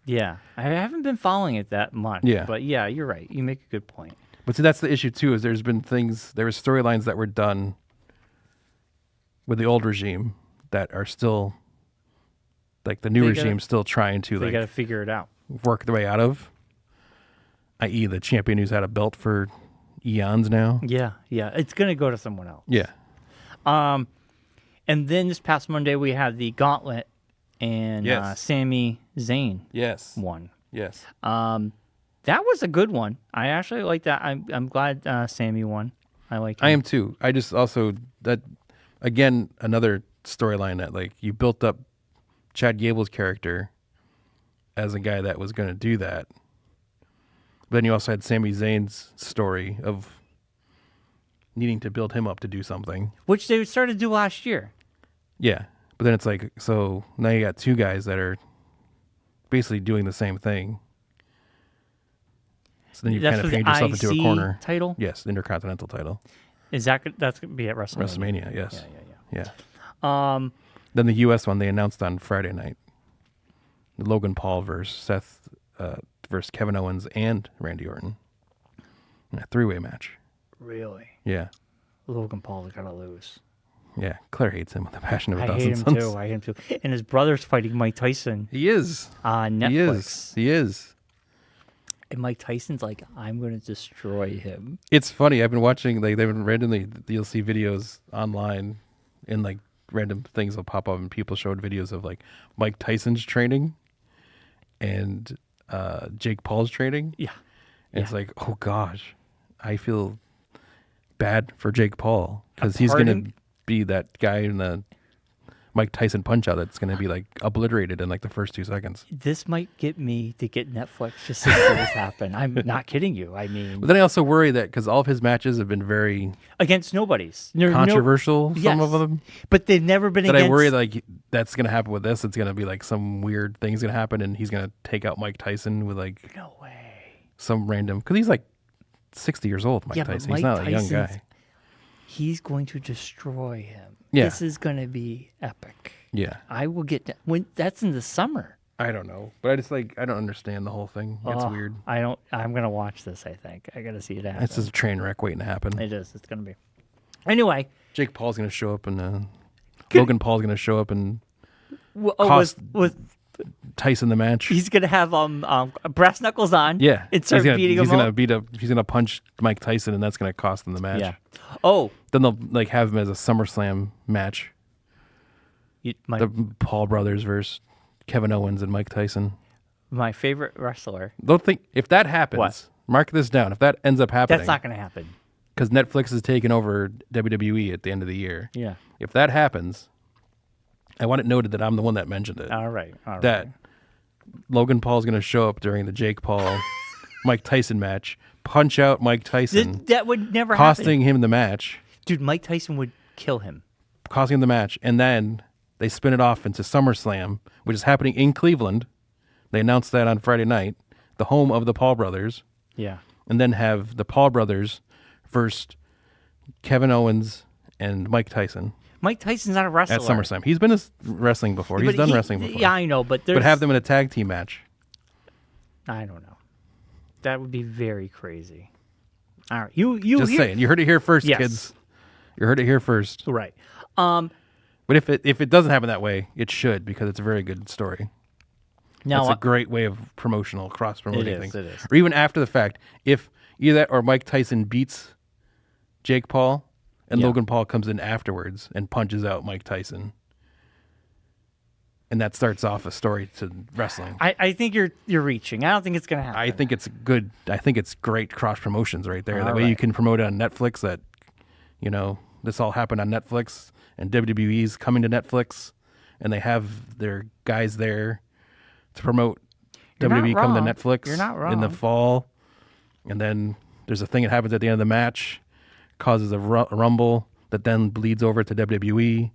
Yeah. I haven't been following it that much. Yeah. But yeah, you're right. You make a good point. But see, that's the issue too, is there were storylines that were done with the old regime that are still, the new regime still trying to They got to figure it out. work their way out of, i.e. the champion who's had a belt for eons now. Yeah. Yeah. It's going to go to someone else. Yeah. And then this past Monday, we had the Gauntlet, and Yes. Sami Zayn Yes. won. Yes. That was a good one. I actually like that. I'm glad Sammy won. I like him. I am too. I just also, that, again, another storyline that, like, you built up Chad Gable's character as a guy that was going to do that. But then you also had Sami Zayn's story of needing to build him up to do something. Which they started to do last year. Yeah. But then it's like, so now you got two guys that are basically doing the same thing. So then you kind of painted yourself into a corner. Title? Yes, Intercontinental title. That's going to be at WrestleMania? WrestleMania, yes. Yeah. Then the U.S. one they announced on Friday night. The Logan Paul versus Kevin Owens and Randy Orton. In a three-way match. Really? Yeah. Logan Paul's got to lose. Yeah, Claire hates him with a passion of a I thousand hate him suns. too. I hate him too. And his brother's fighting Mike Tyson. He is. On Netflix. He is. And Mike Tyson's like, I'm going to destroy him. It's funny. I've been watching, like, they've been randomly, you'll see videos online and, like, random things will pop up and people showed videos of, like, Mike Tyson's training and Jake Paul's training. Yeah. And it's like, oh gosh, I feel bad for Jake Paul because he's going to be that guy in the Mike Tyson punch out that's going to be like obliterated in like the first 2 seconds. This might get me to get Netflix just to see this happen. I'm not kidding you. I mean, but then I also worry that because all of his matches have been very against nobodies, controversial. Some of them, but they've never been. That I worry like that's going to happen with this. It's going to be like some weird thing's going to happen, and he's going to take out Mike Tyson with like no way some random because he's like 60 years old. Mike Tyson. He's not a young guy. He's going to destroy him. Yeah. This is going to be epic. Yeah. I will get that. When that's in the summer. I don't know. But I just like, I don't understand the whole thing. It's weird. I'm going to watch this, I think. I got to see it happen. It's just a train wreck waiting to happen. It is. It's going to be. Anyway. Jake Paul's going to show up and Logan Paul's going to show up and cost with Tyson the match. He's going to have brass knuckles on. Yeah. And start beating him up. He's going to punch Mike Tyson and that's going to cost him the match. Yeah. Oh. Then they'll like have him as a SummerSlam match. The Paul brothers versus Kevin Owens and Mike Tyson. My favorite wrestler. Don't think if that happens. Mark this down. If that ends up happening, that's not going to happen because Netflix is taking over WWE at the end of the year. Yeah. If that happens, I want it noted that I'm the one that mentioned it. All right. That Logan Paul's going to show up during the Jake Paul Mike Tyson match, punch out Mike Tyson. That would never costing him the match. Dude, Mike Tyson would kill him. Costing him the match, and then they spin it off into SummerSlam, which is happening in Cleveland. They announced that on Friday night, the home of the Paul brothers. Yeah. And then have the Paul brothers versus Kevin Owens and Mike Tyson. Mike Tyson's not a wrestler. At SummerSlam. He's been wrestling before. He's done wrestling before. Yeah, I know, but have them in a tag team match. I don't know. That would be very crazy. All right. You just saying. You heard it here first, yes. Kids. You heard it here first. Right. But if it doesn't happen that way, it should because it's a very good story. Now, it's a great way of cross-promoting things. It is. Or even after the fact, if either that or Mike Tyson beats Jake Paul and Logan Paul comes in afterwards and punches out Mike Tyson, and that starts off a story to wrestling. I think you're reaching. I don't think it's going to happen. I think it's good. I think it's great cross-promotions right there. That way you can promote it on Netflix that, this all happened on Netflix and WWE's coming to Netflix and they have their guys there to promote WWE coming to Netflix You're not wrong. in the fall. And then there's a thing that happens at the end of the match, causes a rumble that then bleeds over to WWE.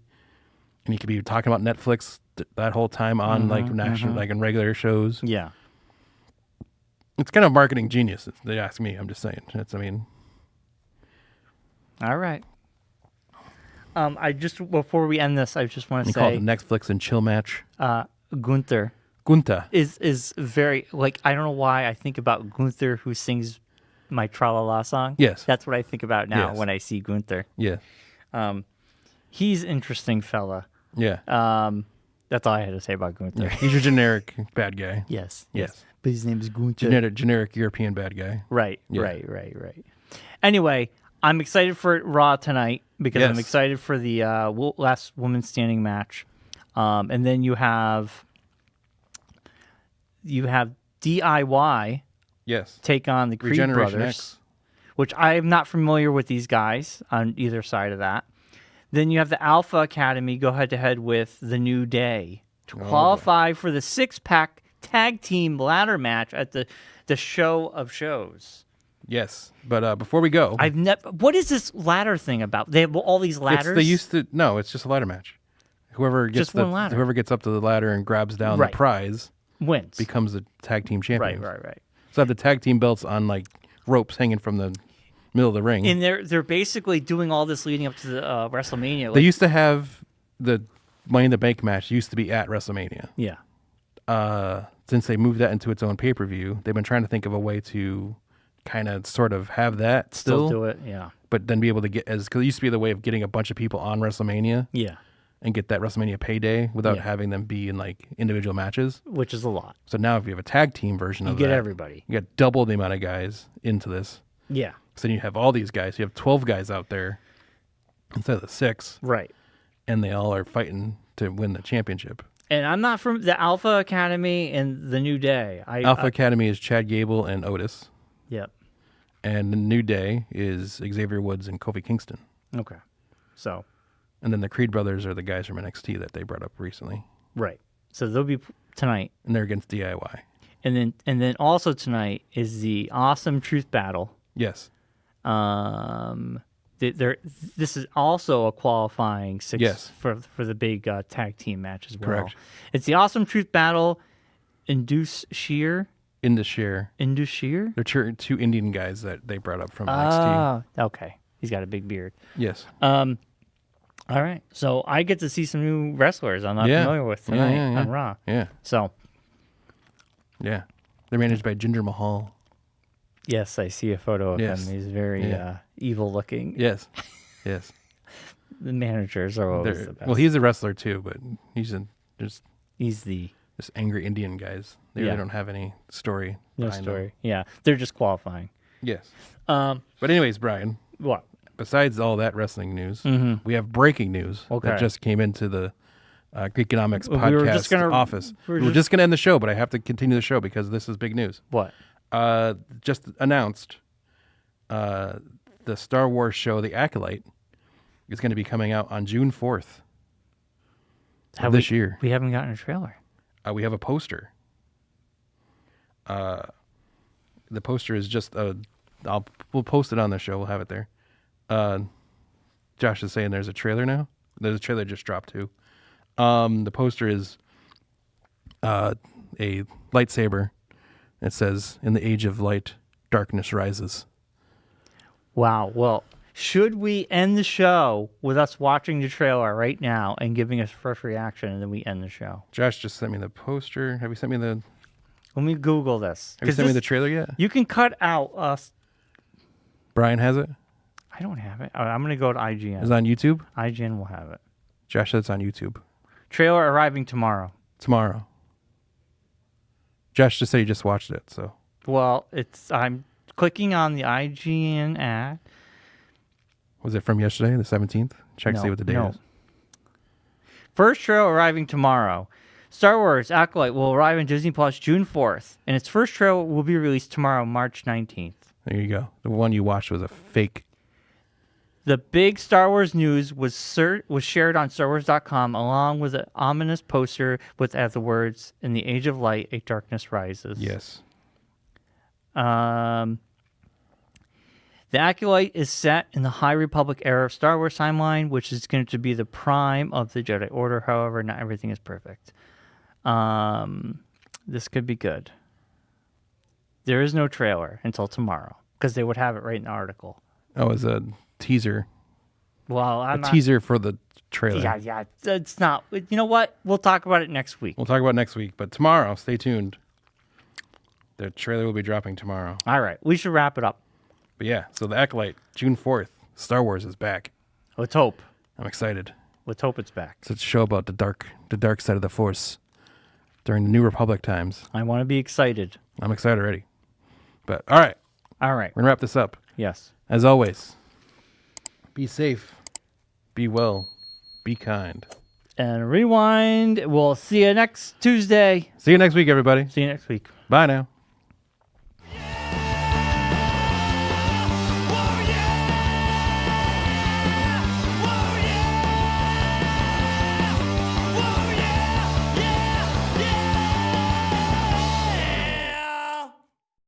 And you could be talking about Netflix that whole time on national, like in regular shows. Yeah. It's kind of marketing genius. They ask me. I'm just saying. All right. Before we end this, I just want to say. Call it the Netflix and chill match. Gunther is very, I don't know why I think about Gunther who sings my Tra-La-La song. Yes. That's what I think about now when I see Gunther. Yeah. He's an interesting fella. Yeah. That's all I had to say about Gunther. Yeah. He's your generic bad guy. Yes. But his name is Gunther. Generic European bad guy. Right. Anyway, I'm excited for Raw tonight because I'm excited for the last woman standing match. And then you have DIY Yes. take on the Creed Regeneration brothers, X. which I am not familiar with these guys on either side of that. Then you have the Alpha Academy go head-to-head with the New Day to qualify for the 6-pack tag team ladder match at the show of shows. Yes, but before we go, What is this ladder thing about? They have all these ladders. It's just a ladder match. Whoever gets whoever gets up to the ladder and grabs down the prize wins, becomes the tag team champion. Right. So have the tag team belts on like ropes hanging from the middle of the ring. And they're basically doing all this leading up to the WrestleMania. They used to have the Money in the Bank match used to be at WrestleMania. Yeah. Since they moved that into its own pay-per-view, they've been trying to think of a way to kind of sort of have that still do it, yeah. But then be able to get because it used to be the way of getting a bunch of people on WrestleMania. Yeah. And get that WrestleMania payday without having them be in like individual matches. Which is a lot. So now if you have a tag team version of that, you get everybody. You got double the amount of guys into this. Yeah. So then you have all these guys. You have 12 guys out there instead of the 6. Right. And they all are fighting to win the championship. And I'm not from the Alpha Academy and the New Day. Alpha Academy is Chad Gable and Otis. Yep. And the New Day is Xavier Woods and Kofi Kingston. Okay. So. And then the Creed brothers are the guys from NXT that they brought up recently. Right. So they'll be tonight. And they're against DIY. And then also tonight is the Awesome Truth Battle. Yes. This is also a qualifying 6 for the big tag team match as well. Correct. It's the Awesome Truth Battle. Indus Shear. They're 2 Indian guys that they brought up from NXT. Okay. He's got a big beard. Yes. All right. So I get to see some new wrestlers I'm not familiar with tonight on Raw. Yeah. So. Yeah. They're managed by Jinder Mahal. Yes, I see a photo of him. He's very evil looking. Yes. Yes. The managers are always the best. Well, he's a wrestler too, but he's the just angry Indian guys. They really don't have any story. No story. Them. Yeah. They're just qualifying. Yes. But anyways, Brian. What? Besides all that wrestling news, we have breaking news that just came into the Geekonomics podcast office. We were just going to end the show, but I have to continue the show because this is big news. What? Just announced the Star Wars show, The Acolyte, is going to be coming out on June 4th of this year. We haven't gotten a trailer. We have a poster. The poster is just we'll post it on the show. We'll have it there. Josh is saying there's a trailer now. There's a trailer just dropped too. The poster is a lightsaber. It says, "In the age of light, darkness rises." Wow. Well, should we end the show with us watching the trailer right now and giving us first reaction, and then we end the show? Josh just sent me the poster. Have you sent me the... Let me Google this. Have you sent me the trailer yet? You can cut out us. Brian has it? I don't have it. I'm going to go to IGN. Is it on YouTube? IGN will have it. Josh said it's on YouTube. Trailer arriving tomorrow. Tomorrow. Josh just said he just watched it, so... Well, I'm clicking on the IGN ad. Was it from yesterday, the 17th? Check to see what the date is. First trailer arriving tomorrow. Star Wars Acolyte will arrive in Disney Plus June 4th, and its first trailer will be released tomorrow, March 19th. There you go. The one you watched was a fake. The big Star Wars news was shared on StarWars.com along with an ominous poster with the words, "In the age of light, a darkness rises." Yes. The Acolyte is set in the High Republic era of Star Wars timeline, which is going to be the prime of the Jedi Order. However, not everything is perfect. This could be good. There is no trailer until tomorrow because they would have it right in the article. Oh, it's a teaser. Well, teaser for the trailer. Yeah. It's not. You know what? We'll talk about it next week. We'll talk about it next week, but tomorrow, stay tuned. The trailer will be dropping tomorrow. All right. We should wrap it up. But yeah, so the Acolyte, June 4th, Star Wars is back. Let's hope. I'm excited. Let's hope it's back. It's a show about the dark side of the Force during the New Republic times. I want to be excited. I'm excited already. But all right. All right. We're going to wrap this up. Yes. As always, be safe, be well, be kind. And rewind. We'll see you next Tuesday. See you next week, everybody. See you next week. Bye now.